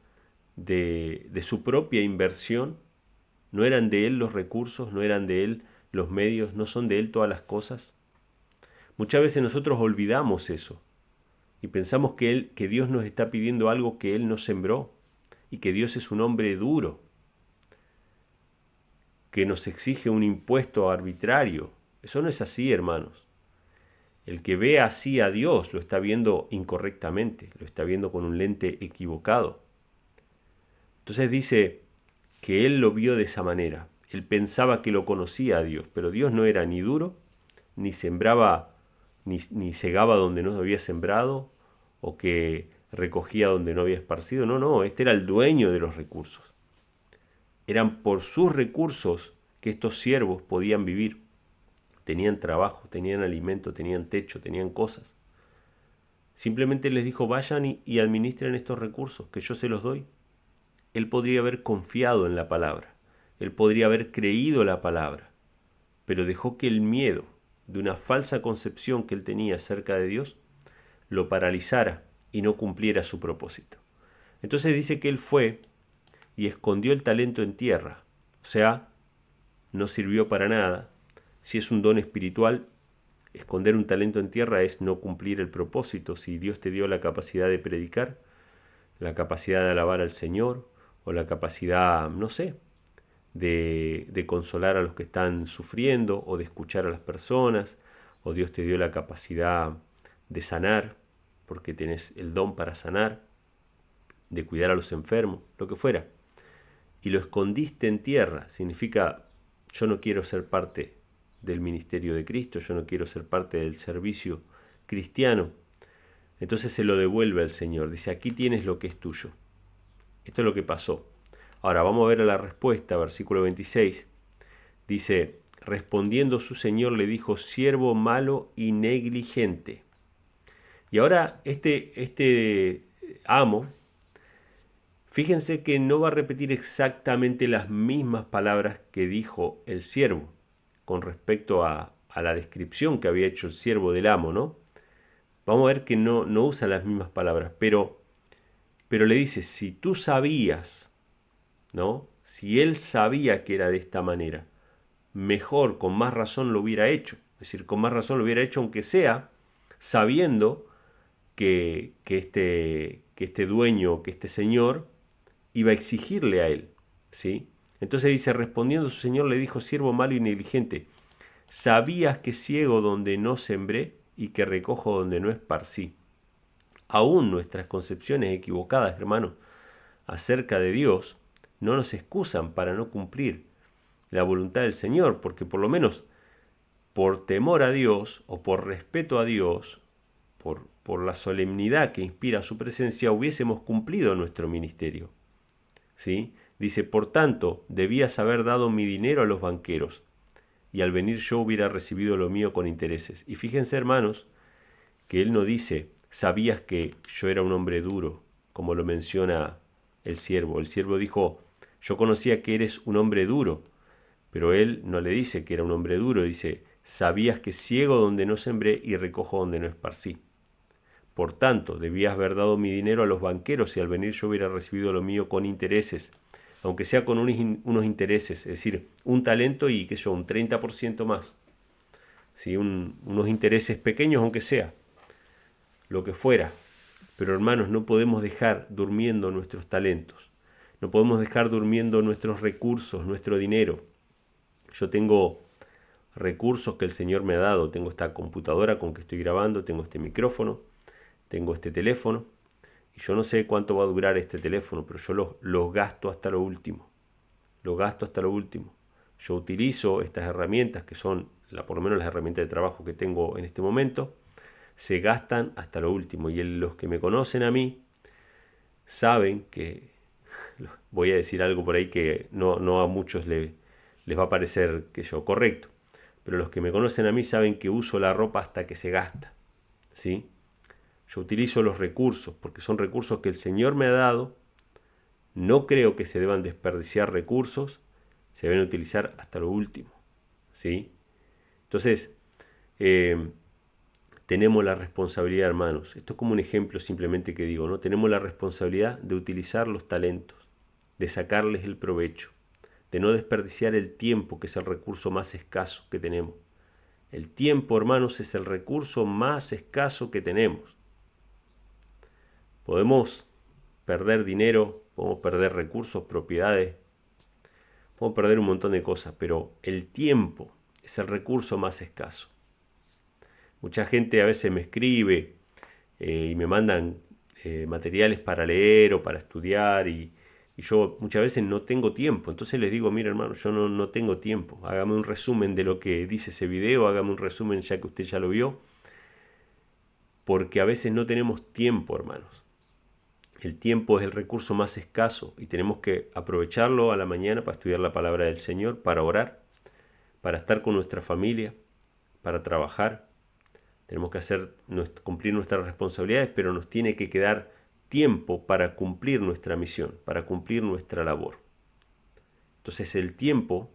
de su propia inversión? ¿No eran de él los recursos? ¿No eran de él los medios? ¿No son de él todas las cosas? Muchas veces nosotros olvidamos eso y pensamos que Dios nos está pidiendo algo que él no sembró y que Dios es un hombre duro, que nos exige un impuesto arbitrario. Eso no es así, hermanos. El que ve así a Dios lo está viendo incorrectamente, lo está viendo con un lente equivocado. Entonces dice que él lo vio de esa manera. Él pensaba que lo conocía a Dios, pero Dios no era ni duro, ni sembraba, ni segaba donde no había sembrado, o que recogía donde no había esparcido. No, este era el dueño de los recursos. Eran por sus recursos que estos siervos podían vivir. Tenían trabajo, tenían alimento, tenían techo, tenían cosas. Simplemente les dijo, vayan y administren estos recursos, que yo se los doy. Él podría haber confiado en la palabra, él podría haber creído la palabra, pero dejó que el miedo de una falsa concepción que él tenía acerca de Dios lo paralizara y no cumpliera su propósito. Entonces dice que él fue y escondió el talento en tierra, o sea, no sirvió para nada. Si es un don espiritual, esconder un talento en tierra es no cumplir el propósito. Si Dios te dio la capacidad de predicar, la capacidad de alabar al Señor, o la capacidad, no sé, de consolar a los que están sufriendo, o de escuchar a las personas, o Dios te dio la capacidad de sanar, porque tenés el don para sanar, de cuidar a los enfermos, lo que fuera, y lo escondiste en tierra, significa, yo no quiero ser parte del ministerio de Cristo, yo no quiero ser parte del servicio cristiano. Entonces se lo devuelve al Señor, dice, aquí tienes lo que es tuyo. Esto es lo que pasó. Ahora vamos a ver la respuesta, versículo 26. Dice, respondiendo su señor le dijo, siervo malo y negligente. Y ahora este amo, fíjense que no va a repetir exactamente las mismas palabras que dijo el siervo con respecto a la descripción que había hecho el siervo del amo, ¿no? Vamos a ver que no usa las mismas palabras, pero le dice, si tú sabías, ¿no? Si él sabía que era de esta manera, mejor, con más razón lo hubiera hecho. Es decir, con más razón lo hubiera hecho, aunque sea sabiendo que este dueño, que este señor, iba a exigirle a él, ¿sí? Entonces dice, respondiendo su señor le dijo, siervo malo y negligente, ¿sabías que ciego donde no sembré y que recojo donde no esparcí? Aún nuestras concepciones equivocadas, hermanos, acerca de Dios, no nos excusan para no cumplir la voluntad del Señor, porque por lo menos por temor a Dios o por respeto a Dios, por la solemnidad que inspira su presencia, hubiésemos cumplido nuestro ministerio. ¿Sí? Dice, por tanto, debías haber dado mi dinero a los banqueros, y al venir yo hubiera recibido lo mío con intereses. Y fíjense, hermanos, que él no dice, sabías que yo era un hombre duro, como lo menciona el siervo. El siervo dijo, yo conocía que eres un hombre duro, pero él no le dice que era un hombre duro, dice, sabías que ciego donde no sembré y recojo donde no esparcí. Por tanto, debías haber dado mi dinero a los banqueros y al venir yo hubiera recibido lo mío con intereses, aunque sea con unos intereses, es decir, un talento y, qué sé yo, un 30% más. ¿Sí? Unos intereses pequeños, aunque sea, lo que fuera. Pero hermanos, no podemos dejar durmiendo nuestros talentos, no podemos dejar durmiendo nuestros recursos, nuestro dinero. Yo tengo recursos que el Señor me ha dado, tengo esta computadora con que estoy grabando, tengo este micrófono, tengo este teléfono, y yo no sé cuánto va a durar este teléfono, pero yo los gasto hasta lo último, lo gasto hasta lo último. Yo utilizo estas herramientas que son, por lo menos las herramientas de trabajo que tengo en este momento, se gastan hasta lo último. Y los que me conocen a mí saben que, voy a decir algo por ahí que no a muchos les va a parecer que yo correcto, pero los que me conocen a mí saben que uso la ropa hasta que se gasta, ¿sí? Yo utilizo los recursos porque son recursos que el Señor me ha dado. No creo que se deban desperdiciar recursos, se deben utilizar hasta lo último, ¿sí? Entonces, tenemos la responsabilidad, hermanos. Esto es como un ejemplo simplemente que digo, ¿no? Tenemos la responsabilidad de utilizar los talentos, de sacarles el provecho, de no desperdiciar el tiempo, que es el recurso más escaso que tenemos. El tiempo, hermanos, es el recurso más escaso que tenemos. Podemos perder dinero, podemos perder recursos, propiedades, podemos perder un montón de cosas, pero el tiempo es el recurso más escaso. Mucha gente a veces me escribe y me mandan materiales para leer o para estudiar y yo muchas veces no tengo tiempo. Entonces les digo, mira hermano, yo no tengo tiempo. Hágame un resumen de lo que dice ese video, hágame un resumen ya que usted ya lo vio. Porque a veces no tenemos tiempo, hermanos. El tiempo es el recurso más escaso y tenemos que aprovecharlo a la mañana para estudiar la palabra del Señor, para orar, para estar con nuestra familia, para trabajar. Tenemos que cumplir nuestras responsabilidades, pero nos tiene que quedar tiempo para cumplir nuestra misión, para cumplir nuestra labor. Entonces el tiempo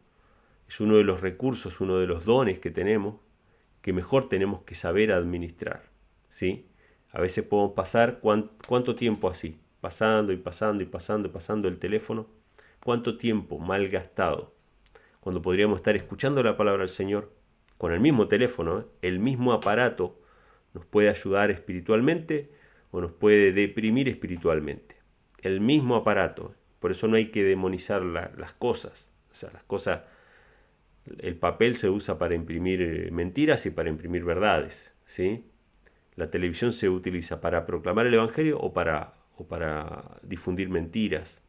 es uno de los recursos, uno de los dones que tenemos, que mejor tenemos que saber administrar, ¿sí? A veces podemos pasar cuánto tiempo así, pasando y pasando y pasando y pasando el teléfono, cuánto tiempo mal gastado, cuando podríamos estar escuchando la palabra del Señor con el mismo teléfono, el mismo aparato nos puede ayudar espiritualmente o nos puede deprimir espiritualmente. El mismo aparato, por eso no hay que demonizar las cosas, o sea, las cosas. El papel se usa para imprimir mentiras y para imprimir verdades, ¿sí? La televisión se utiliza para proclamar el Evangelio o para difundir mentiras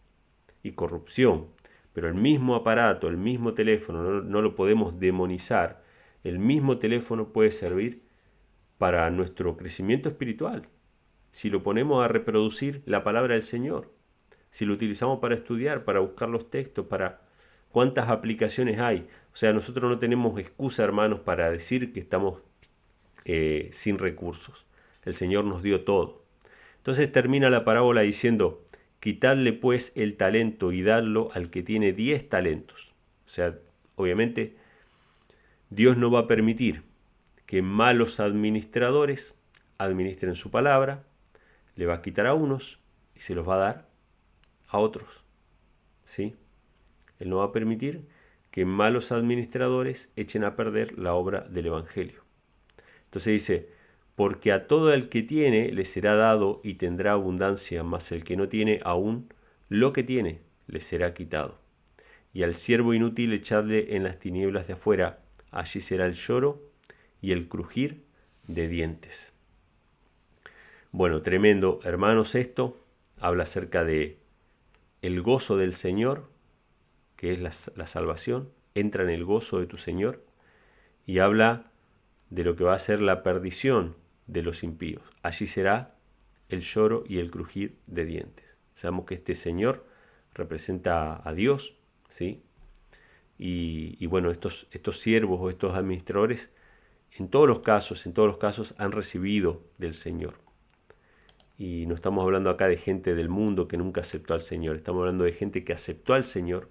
y corrupción. Pero el mismo aparato, el mismo teléfono, no lo podemos demonizar. El mismo teléfono puede servir para nuestro crecimiento espiritual. Si lo ponemos a reproducir la palabra del Señor, si lo utilizamos para estudiar, para buscar los textos, para cuántas aplicaciones hay. O sea, nosotros no tenemos excusa, hermanos, para decir que estamos sin recursos. El Señor nos dio todo. Entonces termina la parábola diciendo, quitadle pues el talento y dadlo al que tiene 10 talentos. O sea, obviamente, Dios no va a permitir que malos administradores administren su palabra, le va a quitar a unos y se los va a dar a otros, ¿sí? Él no va a permitir que malos administradores echen a perder la obra del Evangelio. Entonces dice, porque a todo el que tiene le será dado y tendrá abundancia, mas el que no tiene aún lo que tiene le será quitado. Y al siervo inútil echadle en las tinieblas de afuera, allí será el lloro y el crujir de dientes. Bueno, tremendo, hermanos, esto habla acerca de el gozo del Señor, que es la salvación. Entra en el gozo de tu Señor y habla de lo que va a ser la perdición de los impíos. Allí será el lloro y el crujir de dientes. Sabemos que este Señor representa a Dios, ¿sí? Y bueno, estos siervos o estos administradores, en todos los casos han recibido del Señor. Y no estamos hablando acá de gente del mundo que nunca aceptó al Señor. Estamos hablando de gente que aceptó al Señor,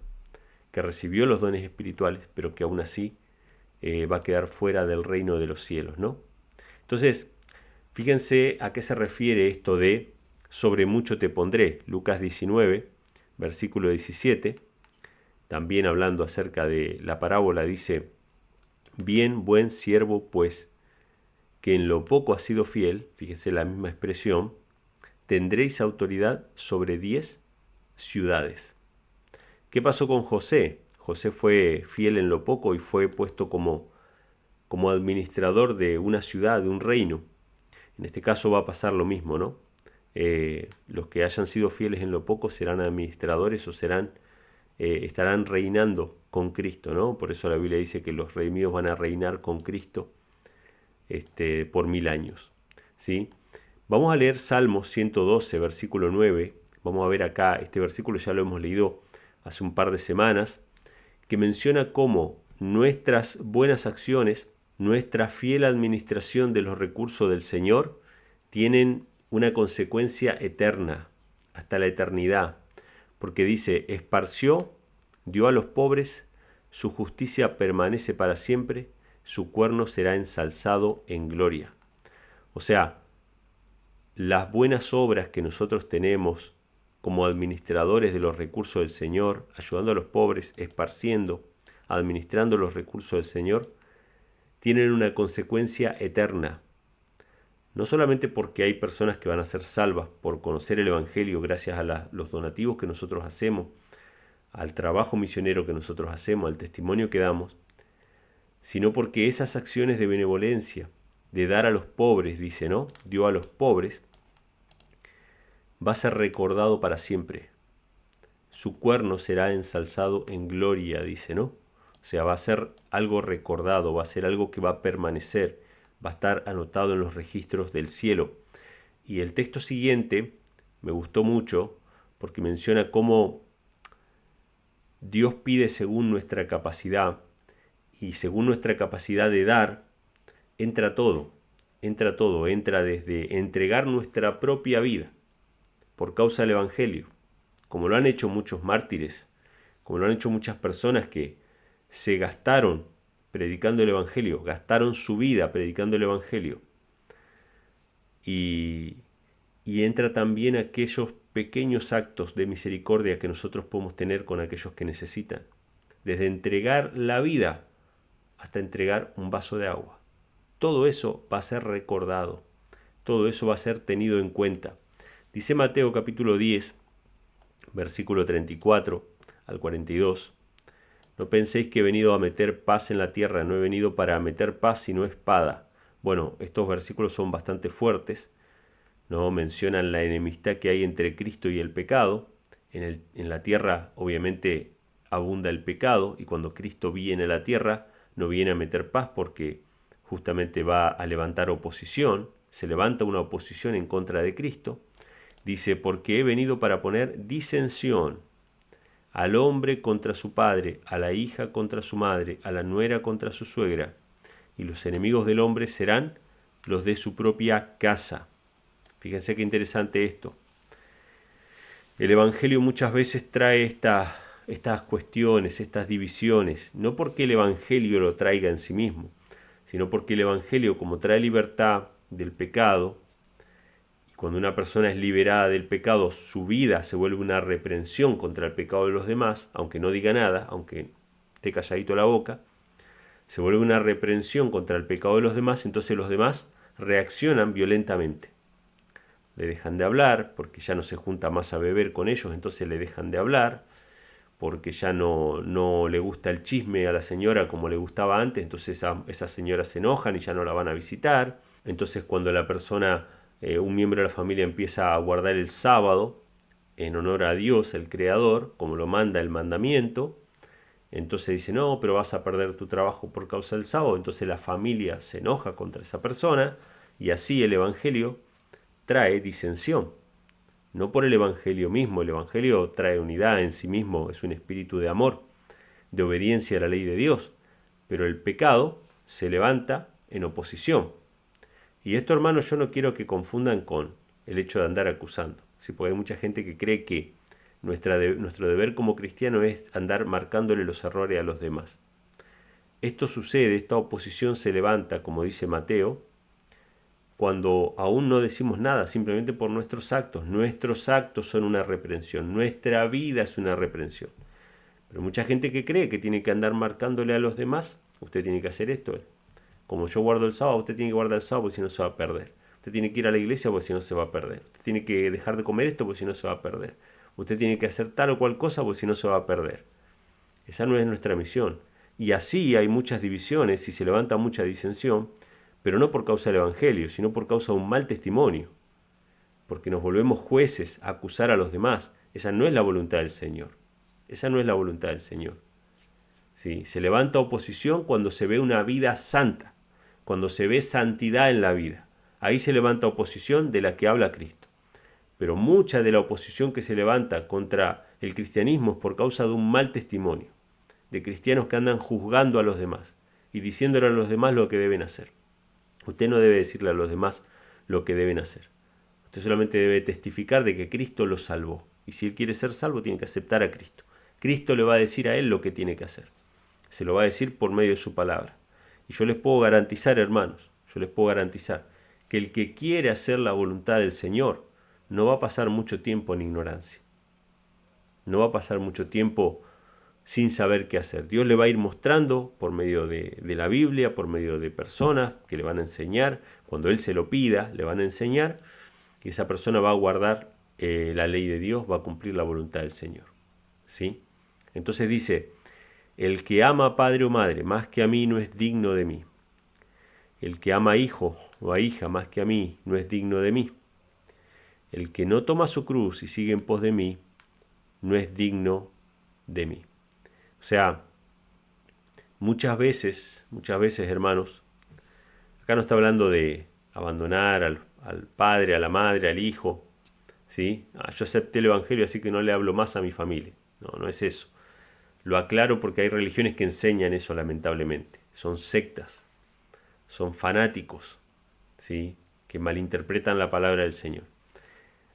que recibió los dones espirituales, pero que aún así va a quedar fuera del reino de los cielos, ¿no? Entonces, fíjense a qué se refiere esto de sobre mucho te pondré. Lucas 19, versículo 17, también hablando acerca de la parábola, dice, bien, buen siervo, pues, que en lo poco has sido fiel, fíjese la misma expresión, tendréis autoridad sobre 10 ciudades. ¿Qué pasó con José? José fue fiel en lo poco y fue puesto como administrador de una ciudad, de un reino. En este caso va a pasar lo mismo, ¿no? Los que hayan sido fieles en lo poco serán administradores o estarán reinando con Cristo, ¿no? Por eso la Biblia dice que los redimidos van a reinar con Cristo por 1000 años, ¿sí? Vamos a leer Salmos 112, versículo 9. Vamos a ver acá, este versículo ya lo hemos leído hace un par de semanas, que menciona cómo nuestras buenas acciones, nuestra fiel administración de los recursos del Señor, tienen una consecuencia eterna, hasta la eternidad. Porque dice, esparció, dio a los pobres, su justicia permanece para siempre, su cuerno será ensalzado en gloria. O sea, las buenas obras que nosotros tenemos como administradores de los recursos del Señor, ayudando a los pobres, esparciendo, administrando los recursos del Señor, tienen una consecuencia eterna. No solamente porque hay personas que van a ser salvas por conocer el Evangelio gracias a los donativos que nosotros hacemos, al trabajo misionero que nosotros hacemos, al testimonio que damos, sino porque esas acciones de benevolencia, de dar a los pobres, dice, ¿no? Dio a los pobres, va a ser recordado para siempre. Su cuerno será ensalzado en gloria, dice, ¿no? O sea, va a ser algo recordado, va a ser algo que va a permanecer, va a estar anotado en los registros del cielo. Y el texto siguiente me gustó mucho porque menciona cómo Dios pide según nuestra capacidad, y según nuestra capacidad de dar, entra todo, entra desde entregar nuestra propia vida por causa del Evangelio, como lo han hecho muchos mártires, como lo han hecho muchas personas que se gastaron predicando el Evangelio, gastaron su vida predicando el Evangelio. Y entra también aquellos pequeños actos de misericordia que nosotros podemos tener con aquellos que necesitan, desde entregar la vida hasta entregar un vaso de agua. Todo eso va a ser recordado, todo eso va a ser tenido en cuenta. Dice Mateo capítulo 10, versículo 34 al 42, no penséis que he venido a meter paz en la tierra, no he venido para meter paz sino espada. Bueno, estos versículos son bastante fuertes, ¿no? Mencionan la enemistad que hay entre Cristo y el pecado. En la tierra obviamente abunda el pecado, y cuando Cristo viene a la tierra no viene a meter paz porque justamente va a levantar oposición, se levanta una oposición en contra de Cristo. Dice, porque he venido para poner disensión al hombre contra su padre, a la hija contra su madre, a la nuera contra su suegra, y los enemigos del hombre serán los de su propia casa. Fíjense qué interesante esto. El Evangelio muchas veces trae estas cuestiones, estas divisiones, no porque el Evangelio lo traiga en sí mismo, sino porque el Evangelio, como trae libertad del pecado, y cuando una persona es liberada del pecado, su vida se vuelve una reprensión contra el pecado de los demás, aunque no diga nada, aunque esté calladito la boca, se vuelve una reprensión contra el pecado de los demás, entonces los demás reaccionan violentamente. Le dejan de hablar porque ya no se junta más a beber con ellos, entonces le dejan de hablar, porque ya no le gusta el chisme a la señora como le gustaba antes, entonces esas señoras se enojan y ya no la van a visitar. Entonces cuando la persona, un miembro de la familia empieza a guardar el sábado en honor a Dios, el Creador, como lo manda el mandamiento, entonces dice, no, pero vas a perder tu trabajo por causa del sábado, entonces la familia se enoja contra esa persona, y así el Evangelio trae disensión. No por el Evangelio mismo, el Evangelio trae unidad en sí mismo, es un espíritu de amor, de obediencia a la ley de Dios, pero el pecado se levanta en oposición. Y esto, hermanos, yo no quiero que confundan con el hecho de andar acusando, ¿sí? Porque hay mucha gente que cree que nuestro deber como cristiano es andar marcándole los errores a los demás. Esto sucede, esta oposición se levanta, como dice Mateo, cuando aún no decimos nada, simplemente por nuestros actos. Nuestros actos son una reprensión, nuestra vida es una reprensión. Pero mucha gente que cree que tiene que andar marcándole a los demás, usted tiene que hacer esto. Como yo guardo el sábado, usted tiene que guardar el sábado porque si no se va a perder. Usted tiene que ir a la iglesia porque si no se va a perder. Usted tiene que dejar de comer esto porque si no se va a perder. Usted tiene que hacer tal o cual cosa porque si no se va a perder. Esa no es nuestra misión. Y así hay muchas divisiones y se levanta mucha disensión, pero no por causa del Evangelio, sino por causa de un mal testimonio. Porque nos volvemos jueces a acusar a los demás. Esa no es la voluntad del Señor. Esa no es la voluntad del Señor. ¿Sí? Se levanta oposición cuando se ve una vida santa, cuando se ve santidad en la vida. Ahí se levanta oposición de la que habla Cristo. Pero mucha de la oposición que se levanta contra el cristianismo es por causa de un mal testimonio, de cristianos que andan juzgando a los demás y diciéndole a los demás lo que deben hacer. Usted no debe decirle a los demás lo que deben hacer. Usted solamente debe testificar de que Cristo lo salvó. Y si él quiere ser salvo, tiene que aceptar a Cristo. Cristo le va a decir a él lo que tiene que hacer. Se lo va a decir por medio de su palabra. Y yo les puedo garantizar, hermanos, yo les puedo garantizar que el que quiere hacer la voluntad del Señor no va a pasar mucho tiempo en ignorancia. No va a pasar mucho tiempo sin saber qué hacer. Dios le va a ir mostrando por medio de la Biblia, por medio de personas que le van a enseñar. Cuando Él se lo pida, le van a enseñar. Y esa persona va a guardar la ley de Dios, va a cumplir la voluntad del Señor. ¿Sí? Entonces dice, el que ama a padre o madre más que a mí no es digno de mí. El que ama a hijo o a hija más que a mí no es digno de mí. El que no toma su cruz y sigue en pos de mí no es digno de mí. O sea, muchas veces, hermanos, acá no está hablando de abandonar al padre, a la madre, al hijo, ¿sí? Yo acepté el evangelio, así que no le hablo más a mi familia. No, no es eso. Lo aclaro porque hay religiones que enseñan eso, lamentablemente. Son sectas, son fanáticos, ¿sí? Que malinterpretan la palabra del Señor.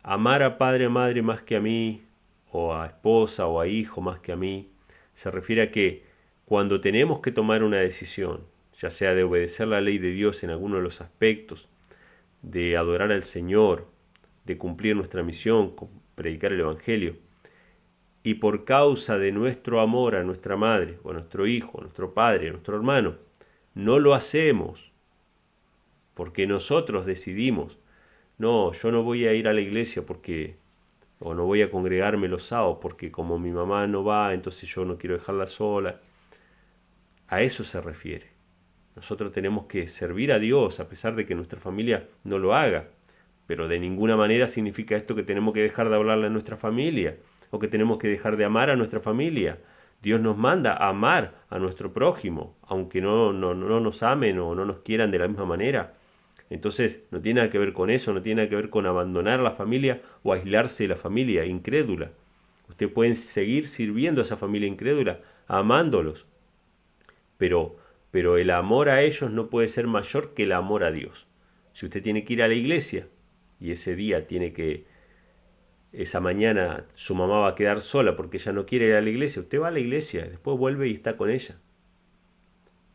Amar a padre o madre más que a mí, o a esposa o a hijo más que a mí, se refiere a que cuando tenemos que tomar una decisión, ya sea de obedecer la ley de Dios en alguno de los aspectos, de adorar al Señor, de cumplir nuestra misión, predicar el Evangelio, y por causa de nuestro amor a nuestra madre, o a nuestro hijo, a nuestro padre, a nuestro hermano, no lo hacemos, porque nosotros decidimos, no, yo no voy a ir a la iglesia porque, o no voy a congregarme los sábados porque como mi mamá no va, entonces yo no quiero dejarla sola. A eso se refiere. Nosotros tenemos que servir a Dios a pesar de que nuestra familia no lo haga. Pero de ninguna manera significa esto que tenemos que dejar de hablarle a nuestra familia o que tenemos que dejar de amar a nuestra familia. Dios nos manda a amar a nuestro prójimo, aunque no nos amen o no nos quieran de la misma manera. Entonces no tiene nada que ver con eso, no tiene nada que ver con abandonar la familia o aislarse de la familia incrédula. Usted puede seguir sirviendo a esa familia incrédula, amándolos, pero el amor a ellos no puede ser mayor que el amor a Dios. Si usted tiene que ir a la iglesia y ese día esa mañana su mamá va a quedar sola porque ella no quiere ir a la iglesia, usted va a la iglesia, después vuelve y está con ella.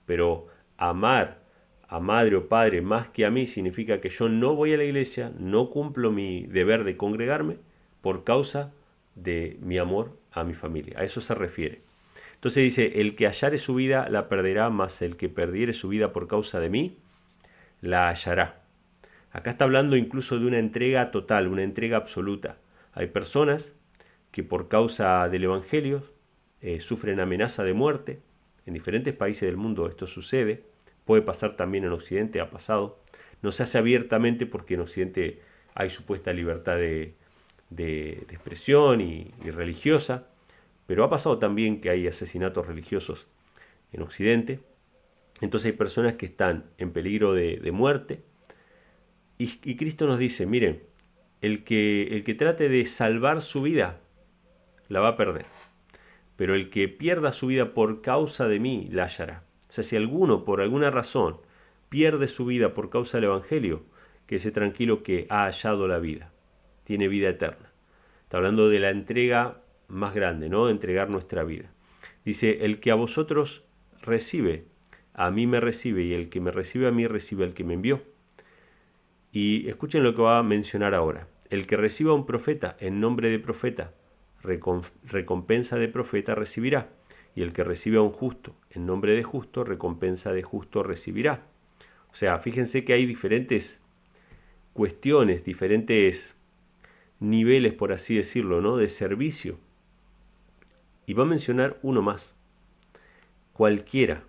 Pero amar a madre o padre más que a mí significa que yo no voy a la iglesia, no cumplo mi deber de congregarme por causa de mi amor a mi familia. A eso se refiere. Entonces dice, el que hallare su vida la perderá, mas el que perdiere su vida por causa de mí, la hallará. Acá está hablando incluso de una entrega total, una entrega absoluta. Hay personas que por causa del Evangelio sufren amenaza de muerte. En diferentes países del mundo esto sucede. Puede pasar también en Occidente, ha pasado. No se hace abiertamente porque en Occidente hay supuesta libertad de expresión y religiosa, pero ha pasado también que hay asesinatos religiosos en Occidente. Entonces hay personas que están en peligro de muerte y Cristo nos dice, miren, el que trate de salvar su vida la va a perder, pero el que pierda su vida por causa de mí la hallará. O sea, si alguno por alguna razón pierde su vida por causa del Evangelio, quédese tranquilo que ha hallado la vida, tiene vida eterna. Está hablando de la entrega más grande, ¿no? Entregar nuestra vida. Dice, el que a vosotros recibe, a mí me recibe, y el que me recibe a mí recibe al que me envió. Y escuchen lo que va a mencionar ahora. El que reciba a un profeta en nombre de profeta, recompensa de profeta recibirá. Y el que recibe a un justo en nombre de justo, recompensa de justo recibirá. O sea, fíjense que hay diferentes cuestiones, diferentes niveles, por así decirlo, ¿no? De servicio. Y va a mencionar uno más. Cualquiera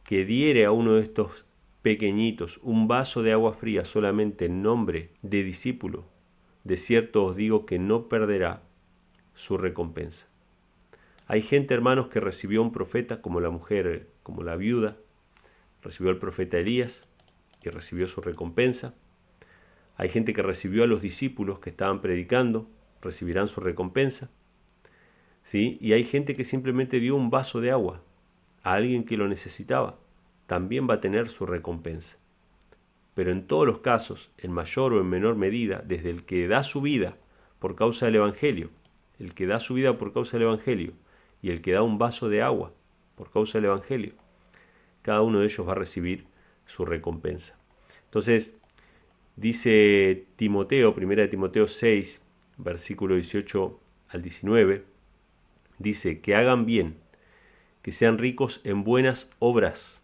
que diere a uno de estos pequeñitos un vaso de agua fría solamente en nombre de discípulo, de cierto os digo que no perderá su recompensa. Hay gente, hermanos, que recibió a un profeta, como la mujer, como la viuda, recibió al profeta Elías y recibió su recompensa. Hay gente que recibió a los discípulos que estaban predicando, recibirán su recompensa. ¿sí? Y hay gente que simplemente dio un vaso de agua a alguien que lo necesitaba. También va a tener su recompensa. Pero en todos los casos, en mayor o en menor medida, desde el que da su vida por causa del Evangelio, el que da su vida por causa del Evangelio y el que da un vaso de agua por causa del Evangelio, cada uno de ellos va a recibir su recompensa. Entonces, dice Timoteo, 1 Timoteo 6, versículo 18 al 19, dice que hagan bien, que sean ricos en buenas obras.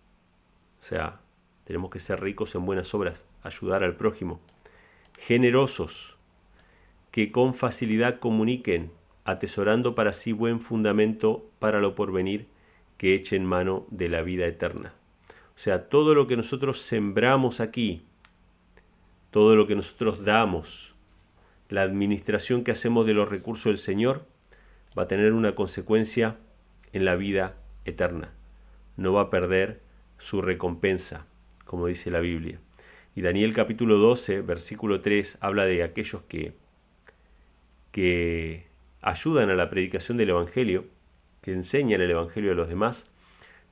O sea, tenemos que ser ricos en buenas obras, ayudar al prójimo. Generosos, que con facilidad comuniquen, atesorando para sí buen fundamento para lo porvenir, que echen mano de la vida eterna. O sea, todo lo que nosotros sembramos aquí, todo lo que nosotros damos, la administración que hacemos de los recursos del Señor, va a tener una consecuencia en la vida eterna. No va a perder su recompensa, como dice la Biblia. Y Daniel capítulo 12, versículo 3, habla de aquellos que ayudan a la predicación del Evangelio, que enseñan el Evangelio a los demás,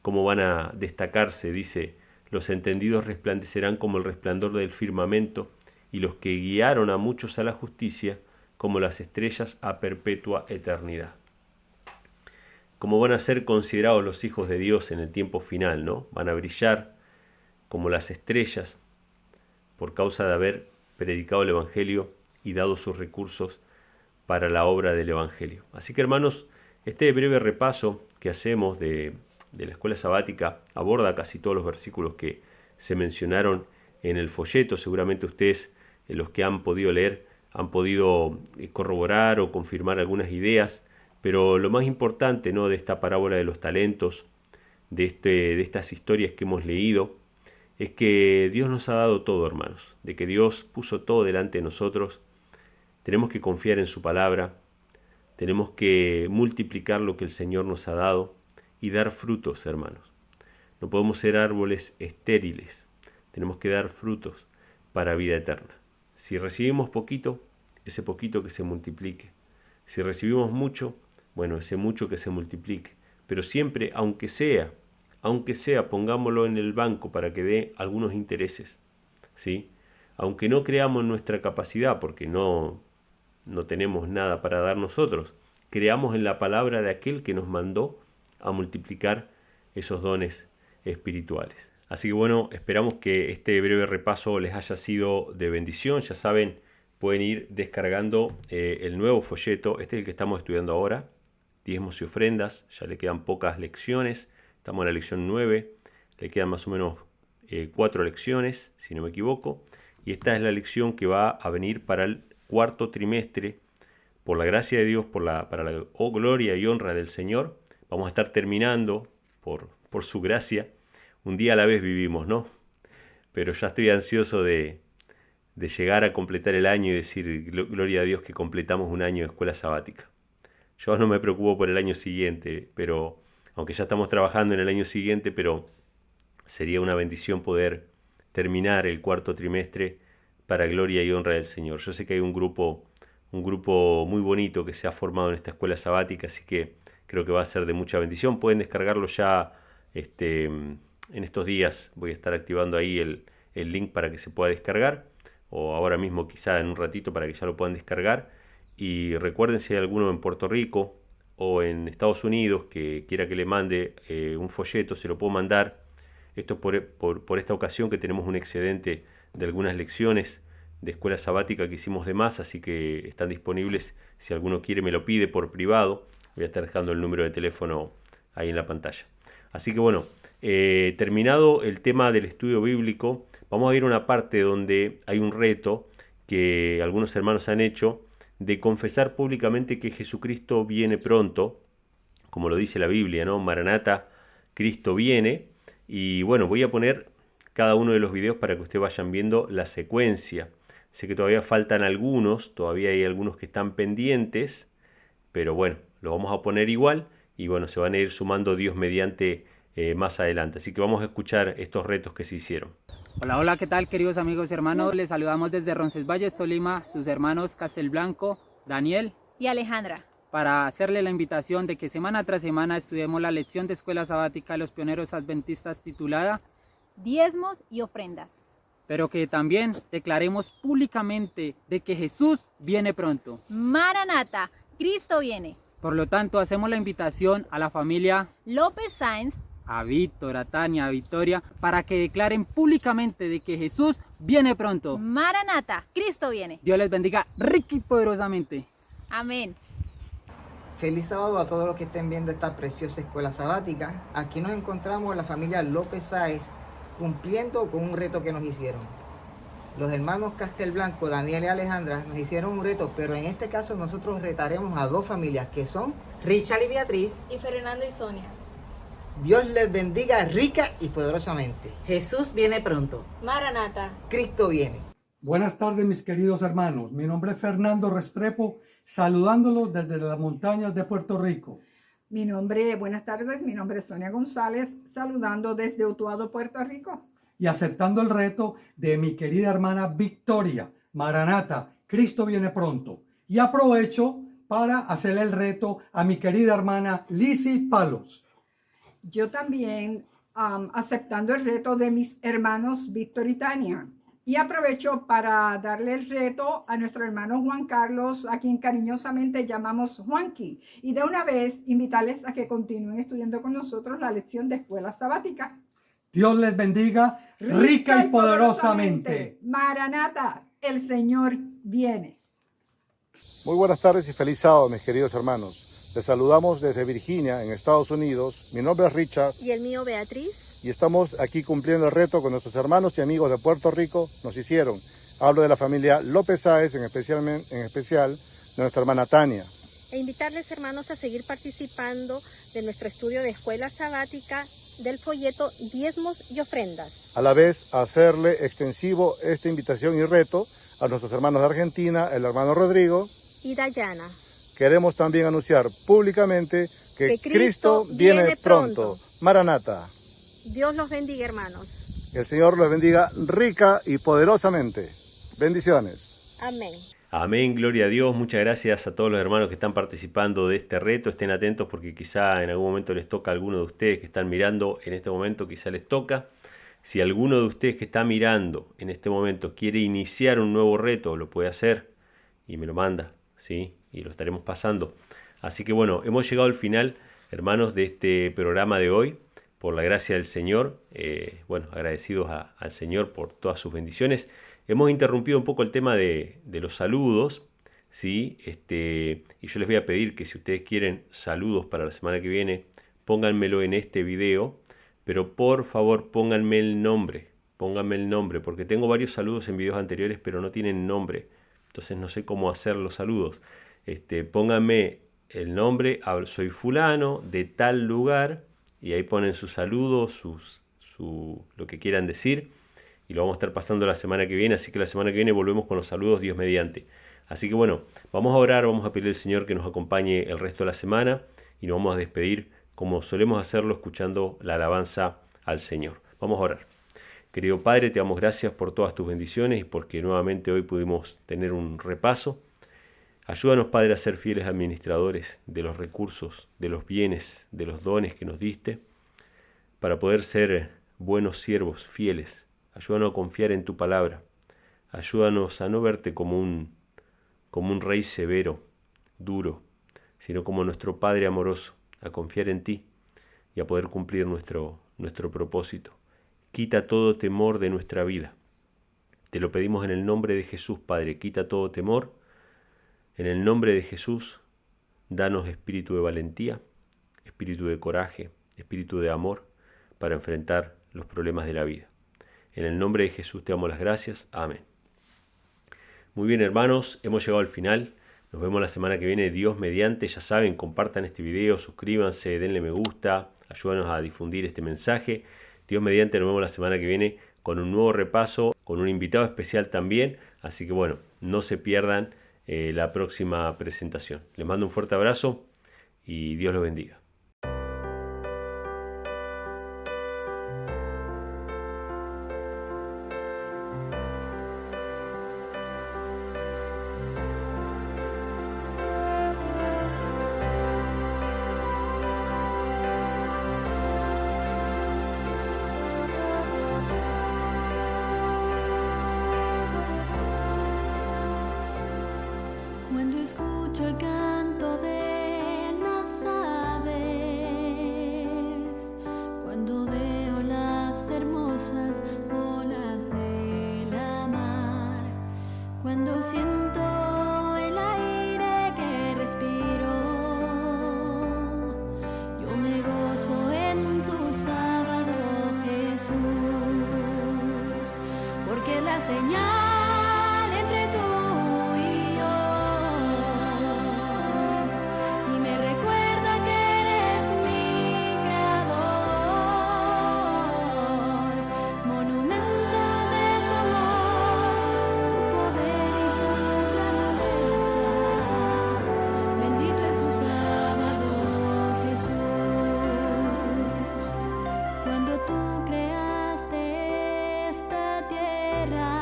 cómo van a destacarse. Dice, los entendidos resplandecerán como el resplandor del firmamento, y los que guiaron a muchos a la justicia, como las estrellas a perpetua eternidad. Cómo van a ser considerados los hijos de Dios en el tiempo final, ¿no? Van a brillar como las estrellas por causa de haber predicado el Evangelio y dado sus recursos para la obra del Evangelio. Así que, hermanos, este breve repaso que hacemos de la escuela sabática aborda casi todos los versículos que se mencionaron en el folleto. Seguramente ustedes, los que han podido leer, han podido corroborar o confirmar algunas ideas, pero lo más importante, ¿no?, de esta parábola de los talentos, de estas historias que hemos leído, es que Dios nos ha dado todo, hermanos, de que Dios puso todo delante de nosotros. Tenemos que confiar en su palabra, tenemos que multiplicar lo que el Señor nos ha dado y dar frutos, hermanos. No podemos ser árboles estériles, tenemos que dar frutos para vida eterna. Si recibimos poquito, ese poquito que se multiplique. Si recibimos mucho, bueno, ese mucho que se multiplique. Pero siempre, aunque sea, pongámoslo en el banco para que dé algunos intereses, ¿sí? Aunque no creamos en nuestra capacidad, porque no tenemos nada para dar nosotros, creamos en la palabra de aquel que nos mandó a multiplicar esos dones espirituales. Así que bueno, esperamos que este breve repaso les haya sido de bendición. Ya saben, pueden ir descargando el nuevo folleto. Este es el que estamos estudiando ahora, diezmos y ofrendas. Ya le quedan pocas lecciones, estamos en la lección 9, le quedan más o menos 4 lecciones, si no me equivoco. Y esta es la lección que va a venir para el cuarto trimestre. Por la gracia de Dios, para la gloria y honra del Señor, vamos a estar terminando, por su gracia. Un día a la vez vivimos, ¿no? Pero ya estoy ansioso de llegar a completar el año y decir, gloria a Dios que completamos un año de escuela sabática. Yo no me preocupo por el año siguiente, pero aunque ya estamos trabajando en el año siguiente, pero sería una bendición poder terminar el cuarto trimestre para gloria y honra del Señor. Yo sé que hay un grupo muy bonito que se ha formado en esta escuela sabática, así que creo que va a ser de mucha bendición. Pueden descargarlo ya en estos días. Voy a estar activando ahí el link para que se pueda descargar, o ahora mismo quizá en un ratito para que ya lo puedan descargar. Y recuerden, si hay alguno en Puerto Rico o en Estados Unidos que quiera que le mande un folleto, se lo puedo mandar. Esto es por esta ocasión que tenemos un excedente de algunas lecciones de escuela sabática que hicimos de más, así que están disponibles. Si alguno quiere, me lo pide por privado. Voy a estar dejando el número de teléfono ahí en la pantalla. Así que bueno, terminado el tema del estudio bíblico, vamos a ir a una parte donde hay un reto que algunos hermanos han hecho de confesar públicamente que Jesucristo viene pronto, como lo dice la Biblia, ¿no? Maranata, Cristo viene. Y bueno, voy a poner cada uno de los videos para que ustedes vayan viendo la secuencia. Sé que todavía faltan algunos, todavía hay algunos que están pendientes, pero bueno, lo vamos a poner igual y bueno, se van a ir sumando Dios mediante más adelante. Así que vamos a escuchar estos retos que se hicieron. Hola, hola, ¿qué tal, queridos amigos y hermanos? Les saludamos desde Roncesvalles, Tolima, sus hermanos Castelblanco, Daniel y Alejandra. para hacerle la invitación de que semana tras semana estudiemos la lección de Escuela Sabática de los Pioneros Adventistas titulada Diezmos y ofrendas. pero que también declaremos públicamente de que Jesús viene pronto. Maranata, Cristo viene. Por lo tanto, hacemos la invitación a la familia, López Sáenz, a Víctor, a Tania, a Victoria, para que declaren públicamente de que Jesús viene pronto. Maranata, Cristo viene. Dios les bendiga rica y poderosamente. Amén. Feliz sábado a todos los que estén viendo esta preciosa escuela sabática. Aquí nos encontramos la familia López Sáenz cumpliendo con un reto que nos hicieron. Los hermanos Castelblanco, Daniel y Alejandra, nos hicieron un reto, pero en este caso nosotros retaremos a dos familias que son Richard y Beatriz. Y Fernando y Sonia. Dios les bendiga rica y poderosamente. Jesús viene pronto. Maranata. Cristo viene. Buenas tardes, mis queridos hermanos. Mi nombre es Fernando Restrepo, saludándolos desde las montañas de Puerto Rico. Buenas tardes, mi nombre es Sonia González, saludando desde Utuado, Puerto Rico. Y aceptando el reto de mi querida hermana Victoria. Maranata, Cristo viene pronto. Y aprovecho para hacerle el reto a mi querida hermana Lizzy Palos. Yo también aceptando el reto de mis hermanos Víctor y Tania. Y aprovecho para darle el reto a nuestro hermano Juan Carlos, a quien cariñosamente llamamos Juanqui. Y de una vez invitarles a que continúen estudiando con nosotros la lección de Escuela Sabática. Dios les bendiga rica y poderosamente. Maranata, el Señor viene. Muy buenas tardes y feliz sábado, mis queridos hermanos. Les saludamos desde Virginia, en Estados Unidos. Mi nombre es Richard. Y el mío, Beatriz. Y estamos aquí cumpliendo el reto con nuestros hermanos y amigos de Puerto Rico. Nos hicieron. Hablo de la familia López Sáenz, en especial de nuestra hermana Tania. E invitarles, hermanos, a seguir participando de nuestro estudio de Escuela Sabática del folleto Diezmos y Ofrendas. A la vez, hacerle extensivo esta invitación y reto a nuestros hermanos de Argentina, el hermano Rodrigo Y Dayana. Queremos también anunciar públicamente que Cristo viene pronto. Maranata. Dios los bendiga, hermanos. Que el Señor los bendiga rica y poderosamente. Bendiciones. Amén. Amén, gloria a Dios. Muchas gracias a todos los hermanos que están participando de este reto. Estén atentos porque quizá en algún momento les toca a alguno de ustedes que están mirando en este momento, quizá les toca. Si alguno de ustedes que está mirando en este momento quiere iniciar un nuevo reto, lo puede hacer y me lo manda, ¿sí? Y lo estaremos pasando. Así que bueno, hemos llegado al final, hermanos, de este programa de hoy. Por la gracia del Señor, agradecidos al Señor por todas sus bendiciones. Hemos interrumpido un poco el tema de los saludos, ¿sí? Y yo les voy a pedir que si ustedes quieren saludos para la semana que viene, pónganmelo en este video, pero por favor pónganme el nombre, porque tengo varios saludos en videos anteriores, pero no tienen nombre, entonces no sé cómo hacer los saludos. Pónganme el nombre, soy fulano, de tal lugar, y ahí ponen sus saludos, lo que quieran decir, y lo vamos a estar pasando la semana que viene, así que la semana que viene volvemos con los saludos, Dios mediante. Así que bueno, vamos a orar, vamos a pedir al Señor que nos acompañe el resto de la semana, y nos vamos a despedir como solemos hacerlo, escuchando la alabanza al Señor. Vamos a orar. Querido Padre, te damos gracias por todas tus bendiciones y porque nuevamente hoy pudimos tener un repaso. Ayúdanos, Padre, a ser fieles administradores de los recursos, de los bienes, de los dones que nos diste, para poder ser buenos siervos, fieles. Ayúdanos a confiar en tu palabra. Ayúdanos a no verte como un rey severo, duro, sino como nuestro Padre amoroso, a confiar en ti y a poder cumplir nuestro propósito. Quita todo temor de nuestra vida. Te lo pedimos en el nombre de Jesús, Padre. Quita todo temor. En el nombre de Jesús, danos espíritu de valentía, espíritu de coraje, espíritu de amor para enfrentar los problemas de la vida. En el nombre de Jesús te damos las gracias. Amén. Muy bien, hermanos, hemos llegado al final. Nos vemos la semana que viene, Dios mediante. Ya saben, compartan este video, suscríbanse, denle me gusta, ayúdanos a difundir este mensaje. Dios mediante, nos vemos la semana que viene con un nuevo repaso, con un invitado especial también. Así que bueno, no se pierdan la próxima presentación. Les mando un fuerte abrazo y Dios los bendiga. escucho el canto de las aves, cuando veo las hermosas olas de la mar, cuando siento el aire que respiro, yo me gozo en tu sábado, Jesús, porque la señal entre tú y yo, y me recuerda que eres mi creador, monumento de tu amor, tu poder y tu grandeza. Bendito es tu sábado, Jesús. Cuando tú creaste esta tierra,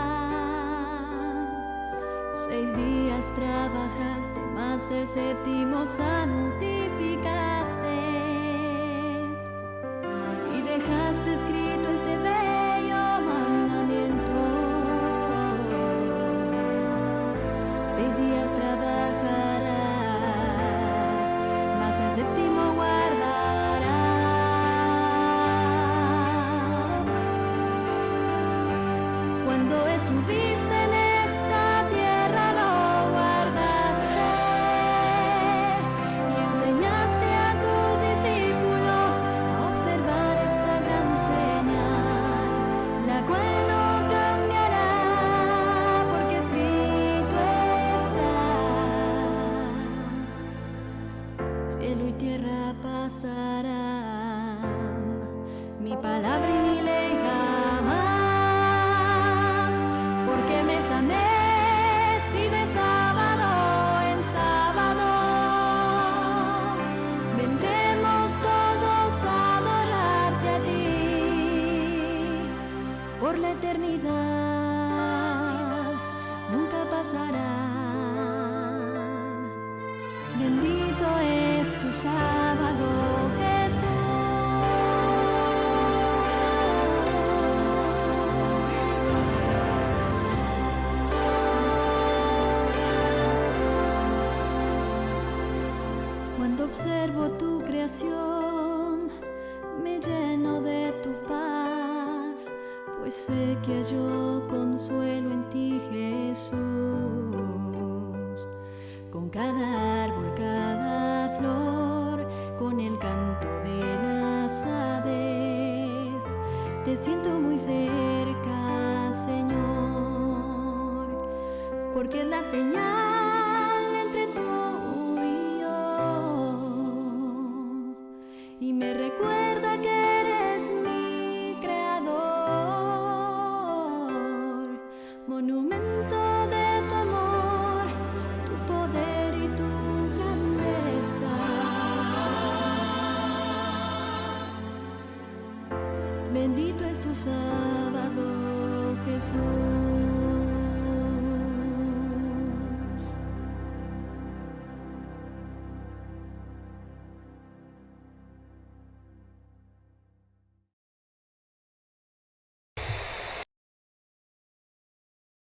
6 días trabajaste, mas el séptimo santificaste y dejaste escrito este bello mandamiento: 6 días trabajarás, mas el séptimo guardarás. Cuando estuviste en esta tierra lo guardaste y enseñaste a tus discípulos a observar esta gran señal, la cual no cambiará, porque escrito está. Cielo y tierra pasarán, mi palabra y mi ley jamás, porque mes a mes y de sábado en sábado vendremos todos a adorarte a ti por la eternidad, nunca pasará. Bendito es tu sábado, Cuando observo tu creación, me lleno de tu paz, pues sé que hallo consuelo en ti, Jesús. Con cada árbol, cada flor, con el canto de las aves, te siento muy cerca, Señor, porque es la señal entre tú y yo, y me recuerda que eres mi creador, monumento de tu amor, tu poder y tu grandeza. Bendito es tu sábado,